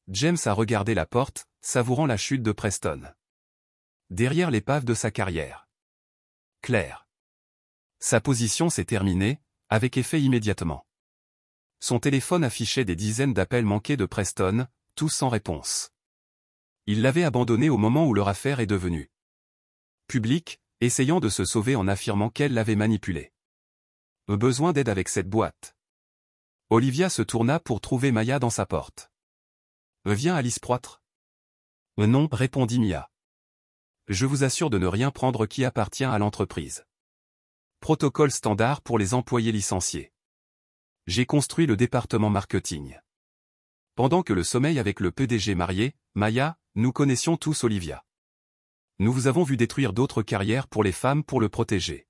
A: James a regardé la porte, savourant la chute de Preston. Derrière l'épave de sa carrière. Claire. Sa position s'est terminée, avec effet immédiatement. Son téléphone affichait des dizaines d'appels manqués de Preston, tous sans réponse. Il l'avait abandonné au moment où leur affaire est devenue publique, essayant de se sauver en affirmant qu'elle l'avait manipulé. Besoin d'aide avec cette boîte. Olivia se tourna pour trouver Maya dans sa porte. Viens Alice Proître. Non, répondit Mia. Je vous assure de ne rien prendre qui appartient à l'entreprise. Protocole standard pour les employés licenciés. J'ai construit le département marketing. Pendant que le sommeil avec le PDG marié, Maya, nous connaissions tous Olivia. Nous vous avons vu détruire d'autres carrières pour les femmes pour le protéger.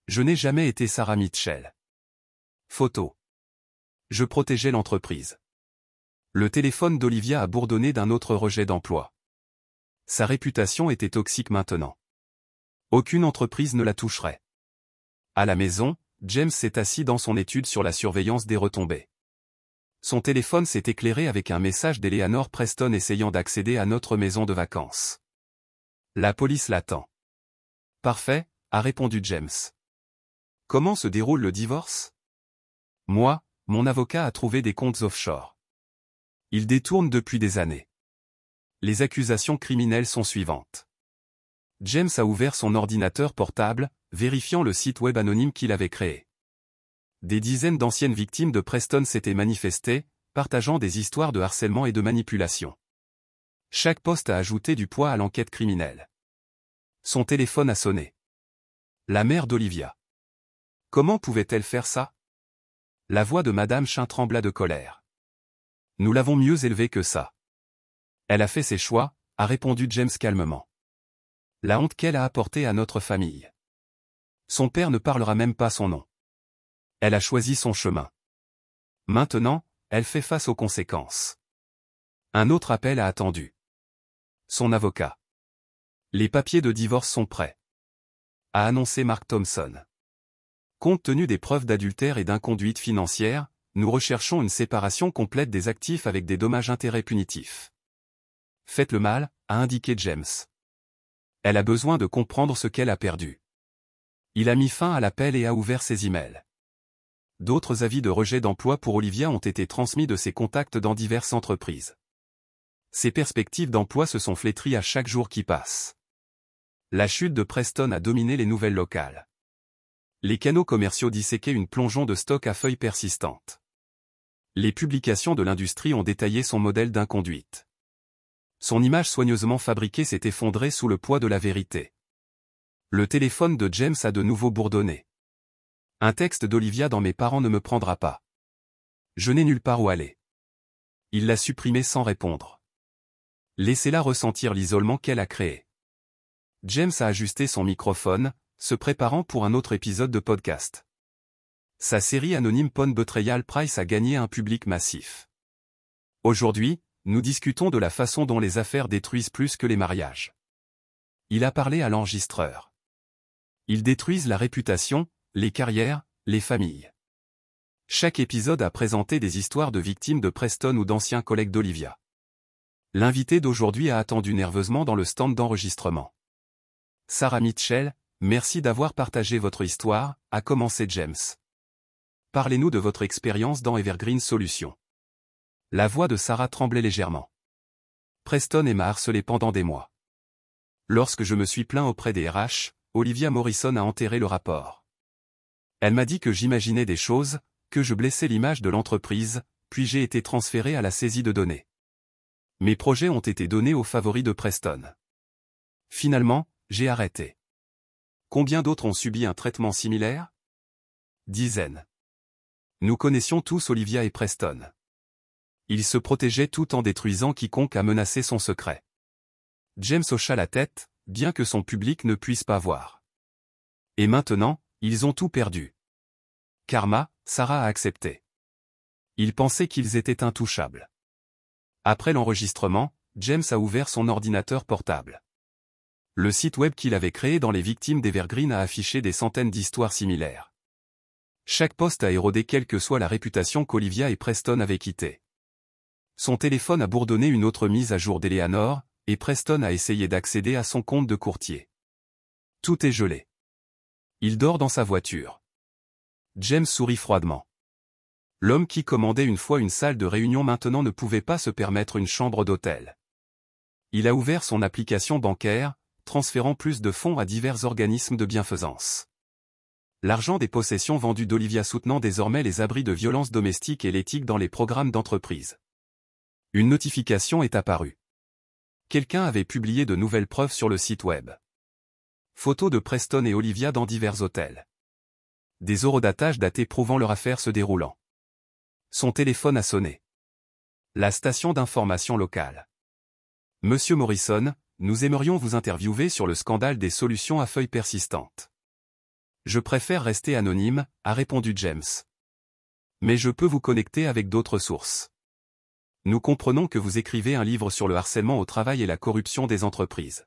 A: Je n'ai jamais été Sarah Mitchell. Photo. Je protégeais l'entreprise. Le téléphone d'Olivia a bourdonné d'un autre rejet d'emploi. Sa réputation était toxique maintenant. Aucune entreprise ne la toucherait. À la maison, James s'est assis dans son étude sur la surveillance des retombées. Son téléphone s'est éclairé avec un message d'Eleanor Preston essayant d'accéder à notre maison de vacances. La police l'attend. Parfait, a répondu James. Comment se déroule le divorce? Moi, mon avocat a trouvé des comptes offshore. Il détourne depuis des années. Les accusations criminelles sont suivantes. James a ouvert son ordinateur portable, vérifiant le site web anonyme qu'il avait créé. Des dizaines d'anciennes victimes de Preston s'étaient manifestées, partageant des histoires de harcèlement et de manipulation. Chaque poste a ajouté du poids à l'enquête criminelle. Son téléphone a sonné. La mère d'Olivia. Comment pouvait-elle faire ça? La voix de Madame Chin trembla de colère. Nous l'avons mieux élevée que ça. Elle a fait ses choix, a répondu James calmement. La honte qu'elle a apportée à notre famille. Son père ne parlera même pas son nom. Elle a choisi son chemin. Maintenant, elle fait face aux conséquences. Un autre appel a attendu. Son avocat. Les papiers de divorce sont prêts, a annoncé Mark Thompson. Compte tenu des preuves d'adultère et d'inconduite financière, nous recherchons une séparation complète des actifs avec des dommages-intérêts punitifs. Faites le mal, a indiqué James. Elle a besoin de comprendre ce qu'elle a perdu. Il a mis fin à l'appel et a ouvert ses emails. D'autres avis de rejet d'emploi pour Olivia ont été transmis de ses contacts dans diverses entreprises. Ses perspectives d'emploi se sont flétries à chaque jour qui passe. La chute de Preston a dominé les nouvelles locales. Les canaux commerciaux disséquaient une plongeon de stock à feuilles persistantes. Les publications de l'industrie ont détaillé son modèle d'inconduite. Son image soigneusement fabriquée s'est effondrée sous le poids de la vérité. Le téléphone de James a de nouveau bourdonné. Un texte d'Olivia dans Mes parents ne me prendra pas. Je n'ai nulle part où aller. Il l'a supprimé sans répondre. Laissez-la ressentir l'isolement qu'elle a créé. James a ajusté son microphone, se préparant pour un autre épisode de podcast. Sa série anonyme Pon Betrayal Price a gagné un public massif. Aujourd'hui, nous discutons de la façon dont les affaires détruisent plus que les mariages. Il a parlé à l'enregistreur. Ils détruisent la réputation, les carrières, les familles. Chaque épisode a présenté des histoires de victimes de Preston ou d'anciens collègues d'Olivia. L'invité d'aujourd'hui a attendu nerveusement dans le stand d'enregistrement. Sarah Mitchell, merci d'avoir partagé votre histoire, a commencé James. Parlez-nous de votre expérience dans Evergreen Solutions. La voix de Sarah tremblait légèrement. Preston m'a harcelé pendant des mois. Lorsque je me suis plaint auprès des RH, Olivia Morrison a enterré le rapport. Elle m'a dit que j'imaginais des choses, que je blessais l'image de l'entreprise, puis j'ai été transféré à la saisie de données. Mes projets ont été donnés aux favoris de Preston. Finalement, j'ai arrêté. Combien d'autres ont subi un traitement similaire? Dizaines. Nous connaissions tous Olivia et Preston. Ils se protégeaient tout en détruisant quiconque a menacé son secret. James hocha la tête, bien que son public ne puisse pas voir. Et maintenant, ils ont tout perdu. Karma, Sarah a accepté. Ils pensaient qu'ils étaient intouchables. Après l'enregistrement, James a ouvert son ordinateur portable. Le site web qu'il avait créé dans les victimes d'Evergreen a affiché des centaines d'histoires similaires. Chaque post a érodé quelle que soit la réputation qu'Olivia et Preston avaient quittée. Son téléphone a bourdonné une autre mise à jour d'Eleanor, et Preston a essayé d'accéder à son compte de courtier. Tout est gelé. Il dort dans sa voiture. James sourit froidement. L'homme qui commandait une fois une salle de réunion maintenant ne pouvait pas se permettre une chambre d'hôtel. Il a ouvert son application bancaire, transférant plus de fonds à divers organismes de bienfaisance. L'argent des possessions vendues d'Olivia soutenant désormais les abris de violences domestiques et l'éthique dans les programmes d'entreprise. Une notification est apparue. Quelqu'un avait publié de nouvelles preuves sur le site web. Photos de Preston et Olivia dans divers hôtels. Des horodatages datés prouvant leur affaire se déroulant. Son téléphone a sonné. La station d'information locale. Monsieur Morrison, nous aimerions vous interviewer sur le scandale des solutions à feuilles persistantes. Je préfère rester anonyme, a répondu James. Mais je peux vous connecter avec d'autres sources. Nous comprenons que vous écrivez un livre sur le harcèlement au travail et la corruption des entreprises.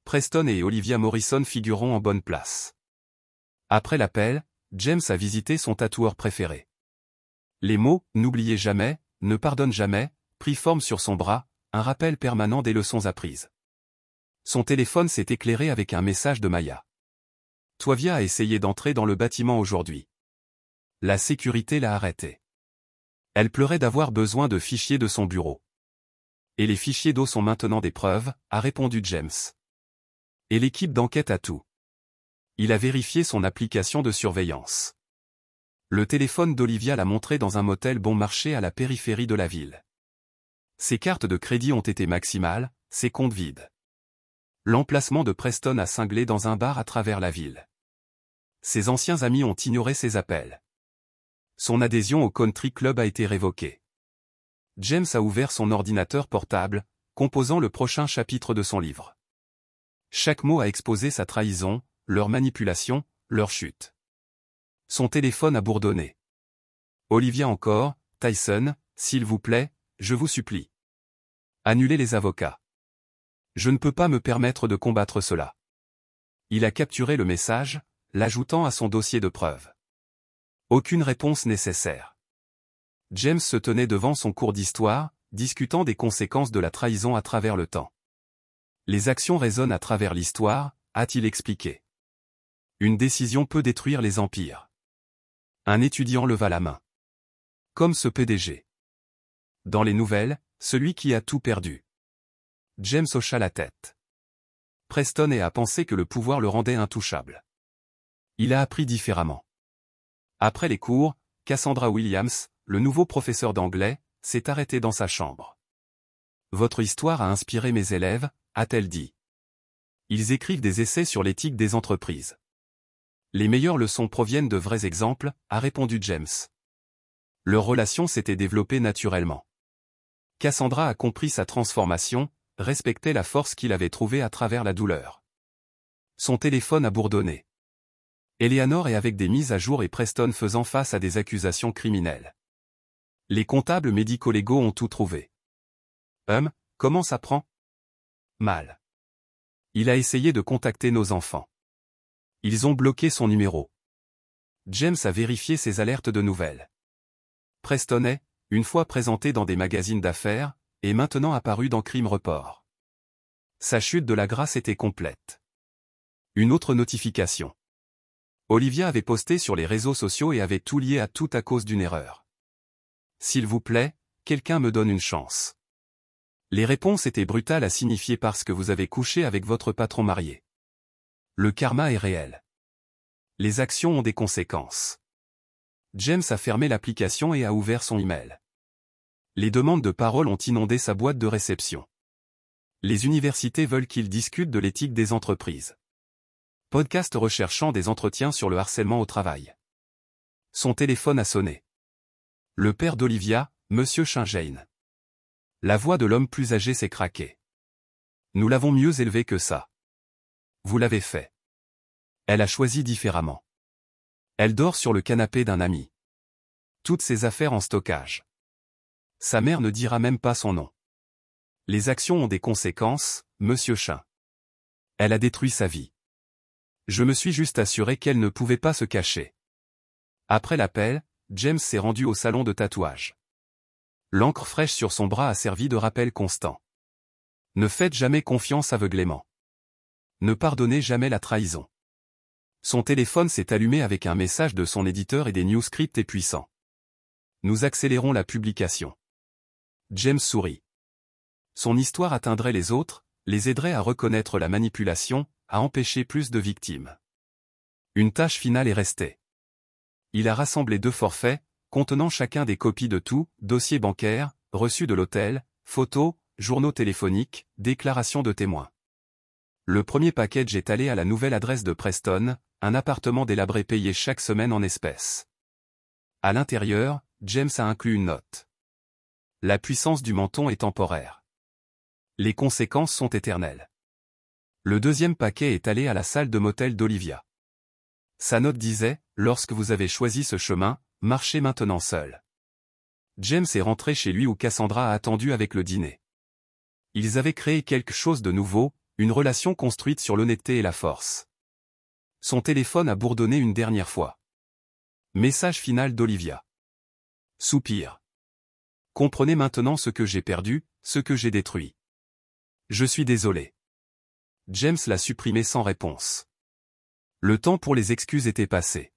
A: Preston et Olivia Morrison figureront en bonne place. Après l'appel, James a visité son tatoueur préféré. Les mots « n'oubliez jamais »,« ne pardonne jamais » prit forme sur son bras, un rappel permanent des leçons apprises. Son téléphone s'est éclairé avec un message de Maya. Toivia a essayé d'entrer dans le bâtiment aujourd'hui. La sécurité l'a arrêtée. Elle pleurait d'avoir besoin de fichiers de son bureau. Et les fichiers d'eau sont maintenant des preuves, a répondu James. Et l'équipe d'enquête a tout. Il a vérifié son application de surveillance. Le téléphone d'Olivia l'a montré dans un motel bon marché à la périphérie de la ville. Ses cartes de crédit ont été maximales, ses comptes vides. L'emplacement de Preston a cinglé dans un bar à travers la ville. Ses anciens amis ont ignoré ses appels. Son adhésion au country club a été révoquée. James a ouvert son ordinateur portable, composant le prochain chapitre de son livre. Chaque mot a exposé sa trahison, leur manipulation, leur chute. Son téléphone a bourdonné. Olivia encore, Tyson, s'il vous plaît, je vous supplie. Annulez les avocats. Je ne peux pas me permettre de combattre cela. Il a capturé le message, l'ajoutant à son dossier de preuves. Aucune réponse nécessaire. James se tenait devant son cours d'histoire, discutant des conséquences de la trahison à travers le temps. Les actions résonnent à travers l'histoire, a-t-il expliqué. Une décision peut détruire les empires. Un étudiant leva la main. Comme ce PDG. Dans les nouvelles, celui qui a tout perdu. James hocha la tête. Preston a pensé que le pouvoir le rendait intouchable. Il a appris différemment. Après les cours, Cassandra Williams, le nouveau professeur d'anglais, s'est arrêtée dans sa chambre. Votre histoire a inspiré mes élèves, a-t-elle dit. Ils écrivent des essais sur l'éthique des entreprises. Les meilleures leçons proviennent de vrais exemples, a répondu James. Leur relation s'était développée naturellement. Cassandra a compris sa transformation, respectait la force qu'il avait trouvée à travers la douleur. Son téléphone a bourdonné. Eleanor est avec des mises à jour et Preston faisant face à des accusations criminelles. Les comptables médico-légaux ont tout trouvé. Comment ça prend? Mal. Il a essayé de contacter nos enfants. Ils ont bloqué son numéro. James a vérifié ses alertes de nouvelles. Preston est, une fois présenté dans des magazines d'affaires, est maintenant apparu dans Crime Report. Sa chute de la grâce était complète. Une autre notification. Olivia avait posté sur les réseaux sociaux et avait tout lié à tout à cause d'une erreur. S'il vous plaît, quelqu'un me donne une chance. Les réponses étaient brutales à signifier parce que vous avez couché avec votre patron marié. Le karma est réel. Les actions ont des conséquences. James a fermé l'application et a ouvert son email. Les demandes de parole ont inondé sa boîte de réception. Les universités veulent qu'il discute de l'éthique des entreprises. Podcast recherchant des entretiens sur le harcèlement au travail. Son téléphone a sonné. Le père d'Olivia, Monsieur Chingane. La voix de l'homme plus âgé s'est craquée. Nous l'avons mieux élevée que ça. Vous l'avez fait. Elle a choisi différemment. Elle dort sur le canapé d'un ami. Toutes ses affaires en stockage. Sa mère ne dira même pas son nom. Les actions ont des conséquences, Monsieur Chin. Elle a détruit sa vie. Je me suis juste assuré qu'elle ne pouvait pas se cacher. Après l'appel, James s'est rendu au salon de tatouage. L'encre fraîche sur son bras a servi de rappel constant. Ne faites jamais confiance aveuglément. Ne pardonnez jamais la trahison. Son téléphone s'est allumé avec un message de son éditeur et des news scripts puissants. Nous accélérons la publication. James sourit. Son histoire atteindrait les autres, les aiderait à reconnaître la manipulation, à empêcher plus de victimes. Une tâche finale est restée. Il a rassemblé 2 forfaits, contenant chacun des copies de tout, dossiers bancaires, reçus de l'hôtel, photos, journaux téléphoniques, déclarations de témoins. Le premier package est allé à la nouvelle adresse de Preston, un appartement délabré payé chaque semaine en espèces. À l'intérieur, James a inclus une note. La puissance du menton est temporaire. Les conséquences sont éternelles. Le deuxième paquet est allé à la salle de motel d'Olivia. Sa note disait, lorsque vous avez choisi ce chemin, marchez maintenant seul. James est rentré chez lui où Cassandra a attendu avec le dîner. Ils avaient créé quelque chose de nouveau, une relation construite sur l'honnêteté et la force. Son téléphone a bourdonné une dernière fois. Message final d'Olivia. Soupir. Comprenez maintenant ce que j'ai perdu, ce que j'ai détruit. Je suis désolé. James l'a supprimé sans réponse. Le temps pour les excuses était passé.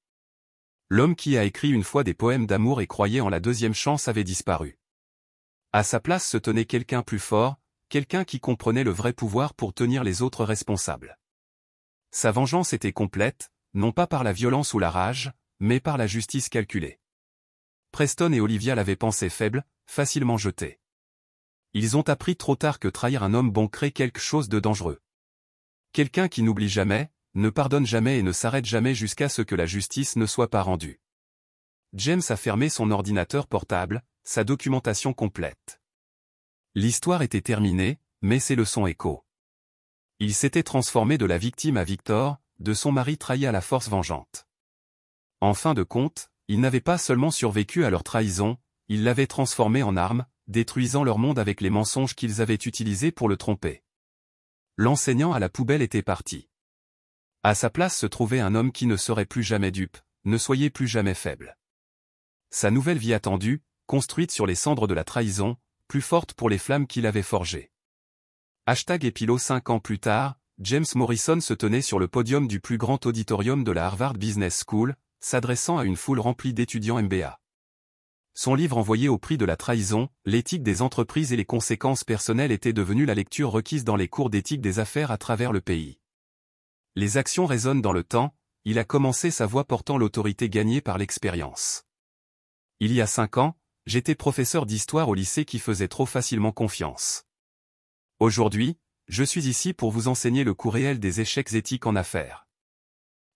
A: L'homme qui a écrit une fois des poèmes d'amour et croyait en la deuxième chance avait disparu. À sa place se tenait quelqu'un plus fort, quelqu'un qui comprenait le vrai pouvoir pour tenir les autres responsables. Sa vengeance était complète, non pas par la violence ou la rage, mais par la justice calculée. Preston et Olivia l'avaient pensé faible, facilement jeté. Ils ont appris trop tard que trahir un homme bon crée quelque chose de dangereux. Quelqu'un qui n'oublie jamais, ne pardonne jamais et ne s'arrête jamais jusqu'à ce que la justice ne soit pas rendue. James a fermé son ordinateur portable, sa documentation complète. L'histoire était terminée, mais ses leçons écho. Il s'était transformé de la victime à Victor, de son mari trahi à la force vengeante. En fin de compte, il n'avait pas seulement survécu à leur trahison, il l'avait transformé en arme, détruisant leur monde avec les mensonges qu'ils avaient utilisés pour le tromper. L'enseignant à la poubelle était parti. À sa place se trouvait un homme qui ne serait plus jamais dupe, ne soyez plus jamais faible. Sa nouvelle vie attendue, construite sur les cendres de la trahison, plus forte pour les flammes qu'il avait forgées. #Épilo 5 ans plus tard, James Morrison se tenait sur le podium du plus grand auditorium de la Harvard Business School, s'adressant à une foule remplie d'étudiants MBA. Son livre envoyé au prix de la trahison, l'éthique des entreprises et les conséquences personnelles était devenu la lecture requise dans les cours d'éthique des affaires à travers le pays. Les actions résonnent dans le temps, il a commencé sa voie portant l'autorité gagnée par l'expérience. Il y a 5 ans, j'étais professeur d'histoire au lycée qui faisait trop facilement confiance. Aujourd'hui, je suis ici pour vous enseigner le coût réel des échecs éthiques en affaires.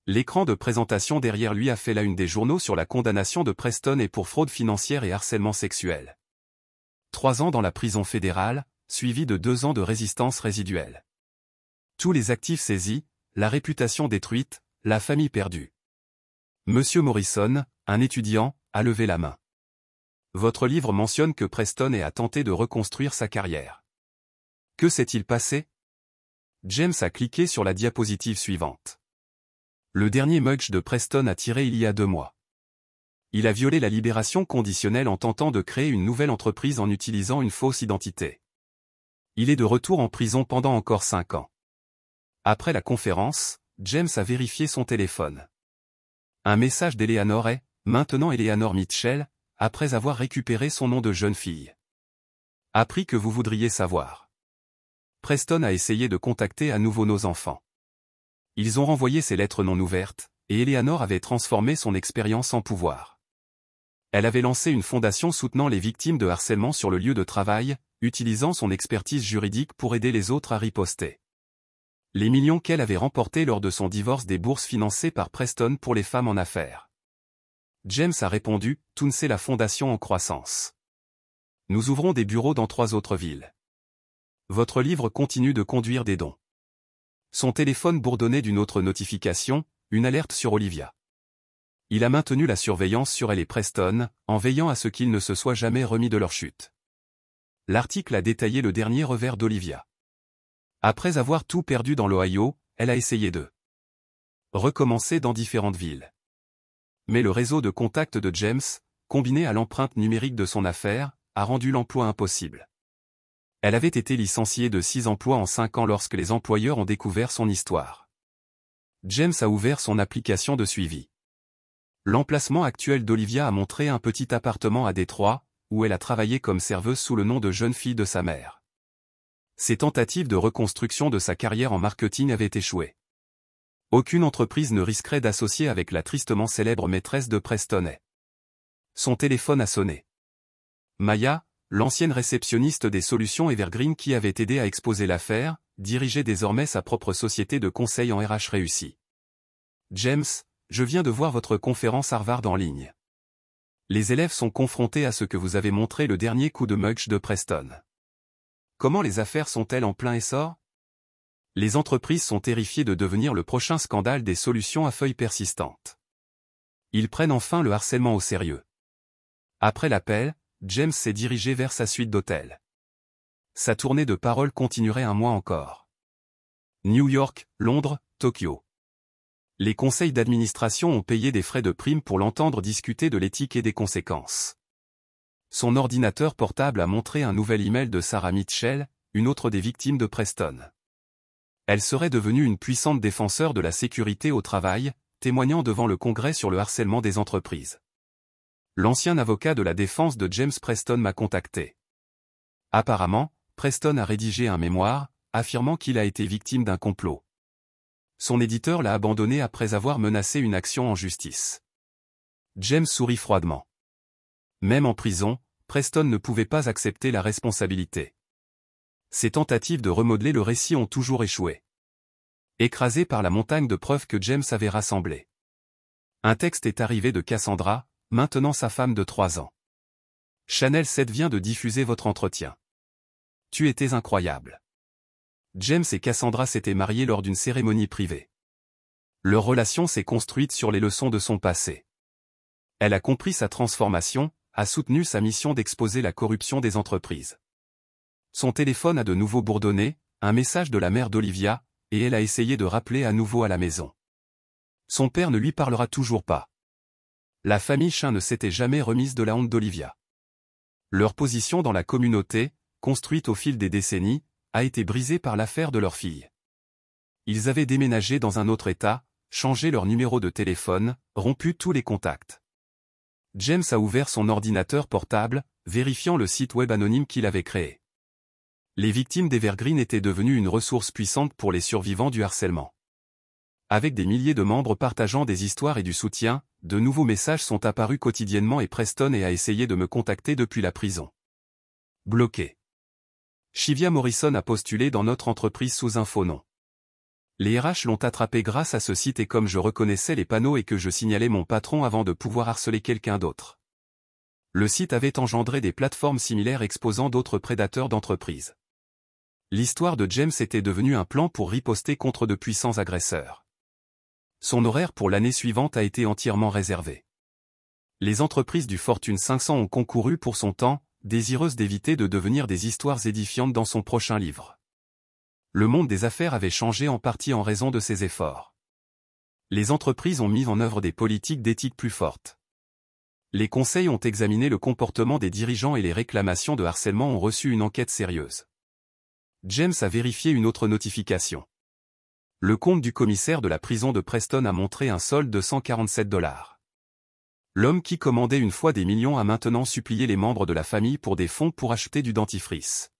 A: L'écran de présentation derrière lui a fait la une des journaux sur la condamnation de Preston et pour fraude financière et harcèlement sexuel. 3 ans dans la prison fédérale, suivi de 2 ans de résistance résiduelle. Tous les actifs saisis, la réputation détruite, la famille perdue. Monsieur Morrison, un étudiant, a levé la main. Votre livre mentionne que Preston a tenté de reconstruire sa carrière. Que s'est-il passé? James a cliqué sur la diapositive suivante. Le dernier mugshot de Preston a tiré il y a 2 mois. Il a violé la libération conditionnelle en tentant de créer une nouvelle entreprise en utilisant une fausse identité. Il est de retour en prison pendant encore 5 ans. Après la conférence, James a vérifié son téléphone. Un message d'Eleanor est, maintenant Eleanor Mitchell, après avoir récupéré son nom de jeune fille. Appris que vous voudriez savoir. Preston a essayé de contacter à nouveau nos enfants. Ils ont renvoyé ces lettres non ouvertes, et Eleanor avait transformé son expérience en pouvoir. Elle avait lancé une fondation soutenant les victimes de harcèlement sur le lieu de travail, utilisant son expertise juridique pour aider les autres à riposter. Les millions qu'elle avait remportés lors de son divorce des bourses financées par Preston pour les femmes en affaires. James a répondu, Tounsey la fondation en croissance. Nous ouvrons des bureaux dans 3 autres villes. Votre livre continue de conduire des dons. Son téléphone bourdonnait d'une autre notification, une alerte sur Olivia. Il a maintenu la surveillance sur elle et Preston, en veillant à ce qu'ils ne se soient jamais remis de leur chute. L'article a détaillé le dernier revers d'Olivia. Après avoir tout perdu dans l'Ohio, elle a essayé de recommencer dans différentes villes. Mais le réseau de contacts de James, combiné à l'empreinte numérique de son affaire, a rendu l'emploi impossible. Elle avait été licenciée de 6 emplois en 5 ans lorsque les employeurs ont découvert son histoire. James a ouvert son application de suivi. L'emplacement actuel d'Olivia a montré un petit appartement à Détroit, où elle a travaillé comme serveuse sous le nom de jeune fille de sa mère. Ses tentatives de reconstruction de sa carrière en marketing avaient échoué. Aucune entreprise ne risquerait d'associer avec la tristement célèbre maîtresse de Preston. Son téléphone a sonné. Maya, l'ancienne réceptionniste des solutions Evergreen qui avait aidé à exposer l'affaire, dirigeait désormais sa propre société de conseil en RH réussi. James, je viens de voir votre conférence Harvard en ligne. Les élèves sont confrontés à ce que vous avez montré le dernier coup de mugge de Preston. Comment les affaires sont-elles en plein essor? Les entreprises sont terrifiées de devenir le prochain scandale des solutions à feuilles persistantes. Ils prennent enfin le harcèlement au sérieux. Après l'appel, James s'est dirigé vers sa suite d'hôtels. Sa tournée de parole continuerait un mois encore. New York, Londres, Tokyo. Les conseils d'administration ont payé des frais de prime pour l'entendre discuter de l'éthique et des conséquences. Son ordinateur portable a montré un nouvel email de Sarah Mitchell, une autre des victimes de Preston. Elle serait devenue une puissante défenseur de la sécurité au travail, témoignant devant le Congrès sur le harcèlement des entreprises. L'ancien avocat de la défense de James Preston m'a contacté. Apparemment, Preston a rédigé un mémoire, affirmant qu'il a été victime d'un complot. Son éditeur l'a abandonné après avoir menacé une action en justice. James sourit froidement. Même en prison, Preston ne pouvait pas accepter la responsabilité. Ses tentatives de remodeler le récit ont toujours échoué. Écrasé par la montagne de preuves que James avait rassemblées. Un texte est arrivé de Cassandra, maintenant sa femme de 3 ans. Channel 7 vient de diffuser votre entretien. Tu étais incroyable. James et Cassandra s'étaient mariés lors d'une cérémonie privée. Leur relation s'est construite sur les leçons de son passé. Elle a compris sa transformation, a soutenu sa mission d'exposer la corruption des entreprises. Son téléphone a de nouveau bourdonné, un message de la mère d'Olivia, et elle a essayé de rappeler à nouveau à la maison. Son père ne lui parlera toujours pas. La famille Chin ne s'était jamais remise de la honte d'Olivia. Leur position dans la communauté, construite au fil des décennies, a été brisée par l'affaire de leur fille. Ils avaient déménagé dans un autre état, changé leur numéro de téléphone, rompu tous les contacts. James a ouvert son ordinateur portable, vérifiant le site web anonyme qu'il avait créé. Les victimes d'Evergreen étaient devenues une ressource puissante pour les survivants du harcèlement. Avec des milliers de membres partageant des histoires et du soutien, de nouveaux messages sont apparus quotidiennement et Preston a essayé de me contacter depuis la prison. Bloqué. Shivia Morrison a postulé dans notre entreprise sous un faux nom. Les RH l'ont attrapé grâce à ce site et comme je reconnaissais les panneaux et que je signalais mon patron avant de pouvoir harceler quelqu'un d'autre. Le site avait engendré des plateformes similaires exposant d'autres prédateurs d'entreprises. L'histoire de James était devenue un plan pour riposter contre de puissants agresseurs. Son horaire pour l'année suivante a été entièrement réservé. Les entreprises du Fortune 500 ont concouru pour son temps, désireuses d'éviter de devenir des histoires édifiantes dans son prochain livre. Le monde des affaires avait changé en partie en raison de ses efforts. Les entreprises ont mis en œuvre des politiques d'éthique plus fortes. Les conseils ont examiné le comportement des dirigeants et les réclamations de harcèlement ont reçu une enquête sérieuse. James a vérifié une autre notification. Le compte du commissaire de la prison de Preston a montré un solde de $147. L'homme qui commandait une fois des millions a maintenant supplié les membres de la famille pour des fonds pour acheter du dentifrice.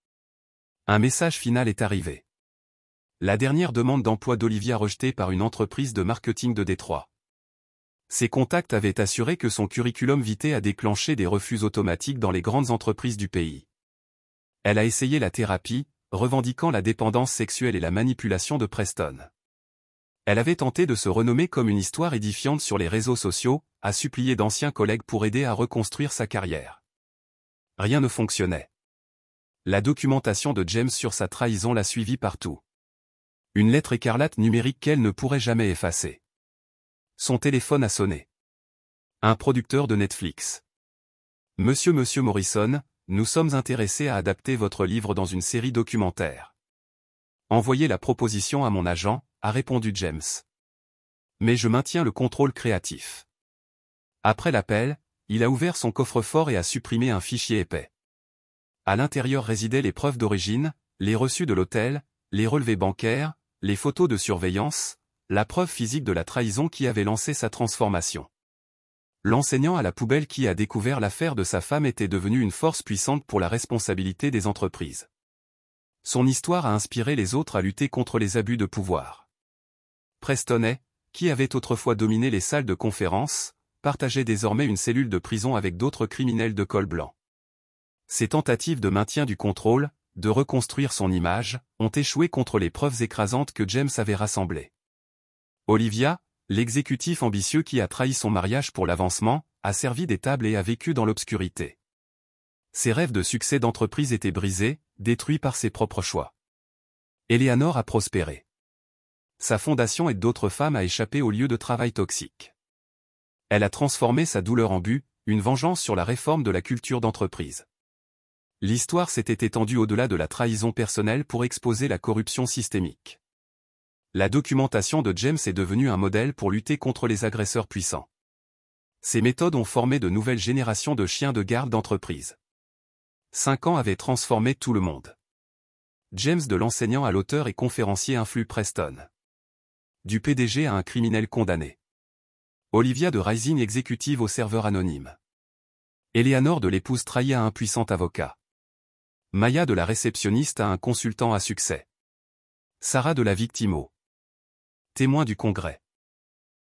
A: Un message final est arrivé. La dernière demande d'emploi d'Olivia rejetée par une entreprise de marketing de Détroit. Ses contacts avaient assuré que son curriculum vitae a déclenché des refus automatiques dans les grandes entreprises du pays. Elle a essayé la thérapie, revendiquant la dépendance sexuelle et la manipulation de Preston. Elle avait tenté de se renommer comme une histoire édifiante sur les réseaux sociaux, a supplié d'anciens collègues pour aider à reconstruire sa carrière. Rien ne fonctionnait. La documentation de James sur sa trahison l'a suivi partout. Une lettre écarlate numérique qu'elle ne pourrait jamais effacer. Son téléphone a sonné. Un producteur de Netflix. Monsieur Morrison, nous sommes intéressés à adapter votre livre dans une série documentaire. Envoyez la proposition à mon agent, a répondu James. Mais je maintiens le contrôle créatif. Après l'appel, il a ouvert son coffre-fort et a supprimé un fichier épais. À l'intérieur résidaient les preuves d'origine, les reçus de l'hôtel, les relevés bancaires, les photos de surveillance, la preuve physique de la trahison qui avait lancé sa transformation. L'enseignant à la poubelle qui a découvert l'affaire de sa femme était devenu une force puissante pour la responsabilité des entreprises. Son histoire a inspiré les autres à lutter contre les abus de pouvoir. Prestonnet, qui avait autrefois dominé les salles de conférence, partageait désormais une cellule de prison avec d'autres criminels de col blanc. Ses tentatives de maintien du contrôle, de reconstruire son image, ont échoué contre les preuves écrasantes que James avait rassemblées. Olivia, l'exécutif ambitieux qui a trahi son mariage pour l'avancement, a servi d'étable et a vécu dans l'obscurité. Ses rêves de succès d'entreprise étaient brisés, détruits par ses propres choix. Eleanor a prospéré. Sa fondation aide d'autres femmes à échapper au lieu de travail toxique. Elle a transformé sa douleur en but, une vengeance sur la réforme de la culture d'entreprise. L'histoire s'était étendue au-delà de la trahison personnelle pour exposer la corruption systémique. La documentation de James est devenue un modèle pour lutter contre les agresseurs puissants. Ces méthodes ont formé de nouvelles générations de chiens de garde d'entreprise. 5 ans avaient transformé tout le monde. James de l'enseignant à l'auteur et conférencier influe Preston. Du PDG à un criminel condamné. Olivia de Rising exécutive au serveur anonyme. Eleanor de l'épouse trahie à un puissant avocat. Maya de la réceptionniste à un consultant à succès. Sarah de la victime au témoin du Congrès.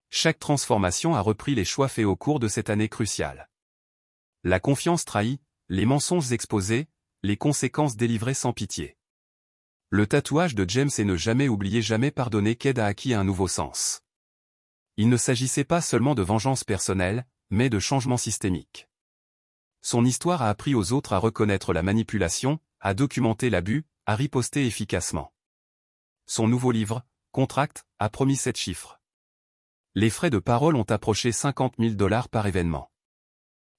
A: Chaque transformation a repris les choix faits au cours de cette année cruciale. La confiance trahie, les mensonges exposés, les conséquences délivrées sans pitié. Le tatouage de James est ne jamais oublier jamais pardonner qu'aide a acquis un nouveau sens. Il ne s'agissait pas seulement de vengeance personnelle, mais de changement systémique. Son histoire a appris aux autres à reconnaître la manipulation, à documenter l'abus, à riposter efficacement. Son nouveau livre, Contract, a promis 7 chiffres. Les frais de parole ont approché 50 000 $ par événement.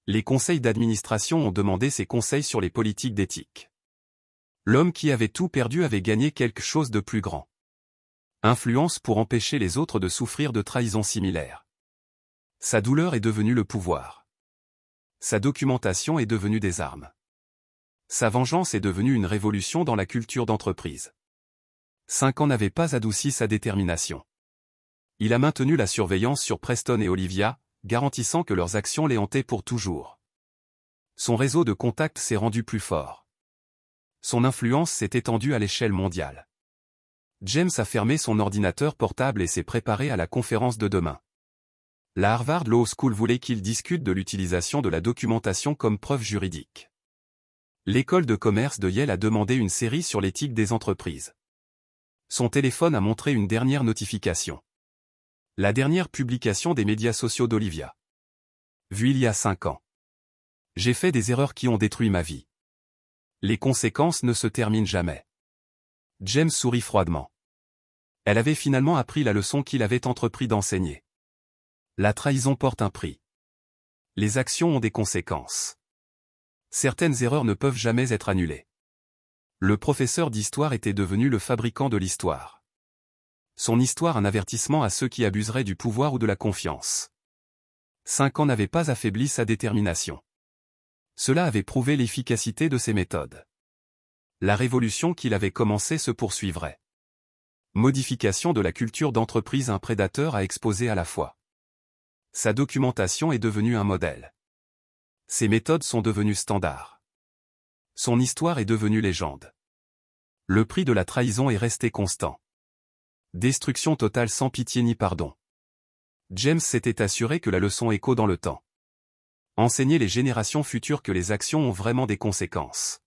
A: Les conseils d'administration ont demandé ses conseils sur les politiques d'éthique. L'homme qui avait tout perdu avait gagné quelque chose de plus grand. Influence pour empêcher les autres de souffrir de trahisons similaires. Sa douleur est devenue le pouvoir. Sa documentation est devenue des armes. Sa vengeance est devenue une révolution dans la culture d'entreprise. 5 ans n'avaient pas adouci sa détermination. Il a maintenu la surveillance sur Preston et Olivia, garantissant que leurs actions les hantaient pour toujours. Son réseau de contacts s'est rendu plus fort. Son influence s'est étendue à l'échelle mondiale. James a fermé son ordinateur portable et s'est préparé à la conférence de demain. La Harvard Law School voulait qu'il discute de l'utilisation de la documentation comme preuve juridique. L'école de commerce de Yale a demandé une série sur l'éthique des entreprises. Son téléphone a montré une dernière notification. La dernière publication des médias sociaux d'Olivia. Vue il y a 5 ans. J'ai fait des erreurs qui ont détruit ma vie. Les conséquences ne se terminent jamais. James sourit froidement. Elle avait finalement appris la leçon qu'il avait entrepris d'enseigner. La trahison porte un prix. Les actions ont des conséquences. Certaines erreurs ne peuvent jamais être annulées. Le professeur d'histoire était devenu le fabricant de l'histoire. Son histoire un avertissement à ceux qui abuseraient du pouvoir ou de la confiance. 5 ans n'avaient pas affaibli sa détermination. Cela avait prouvé l'efficacité de ses méthodes. La révolution qu'il avait commencée se poursuivrait. Modification de la culture d'entreprise. Un prédateur a exposé à la fois. Sa documentation est devenue un modèle. Ses méthodes sont devenues standards. Son histoire est devenue légende. Le prix de la trahison est resté constant. Destruction totale sans pitié ni pardon. James s'était assuré que la leçon écho dans le temps. Enseigner les générations futures que les actions ont vraiment des conséquences.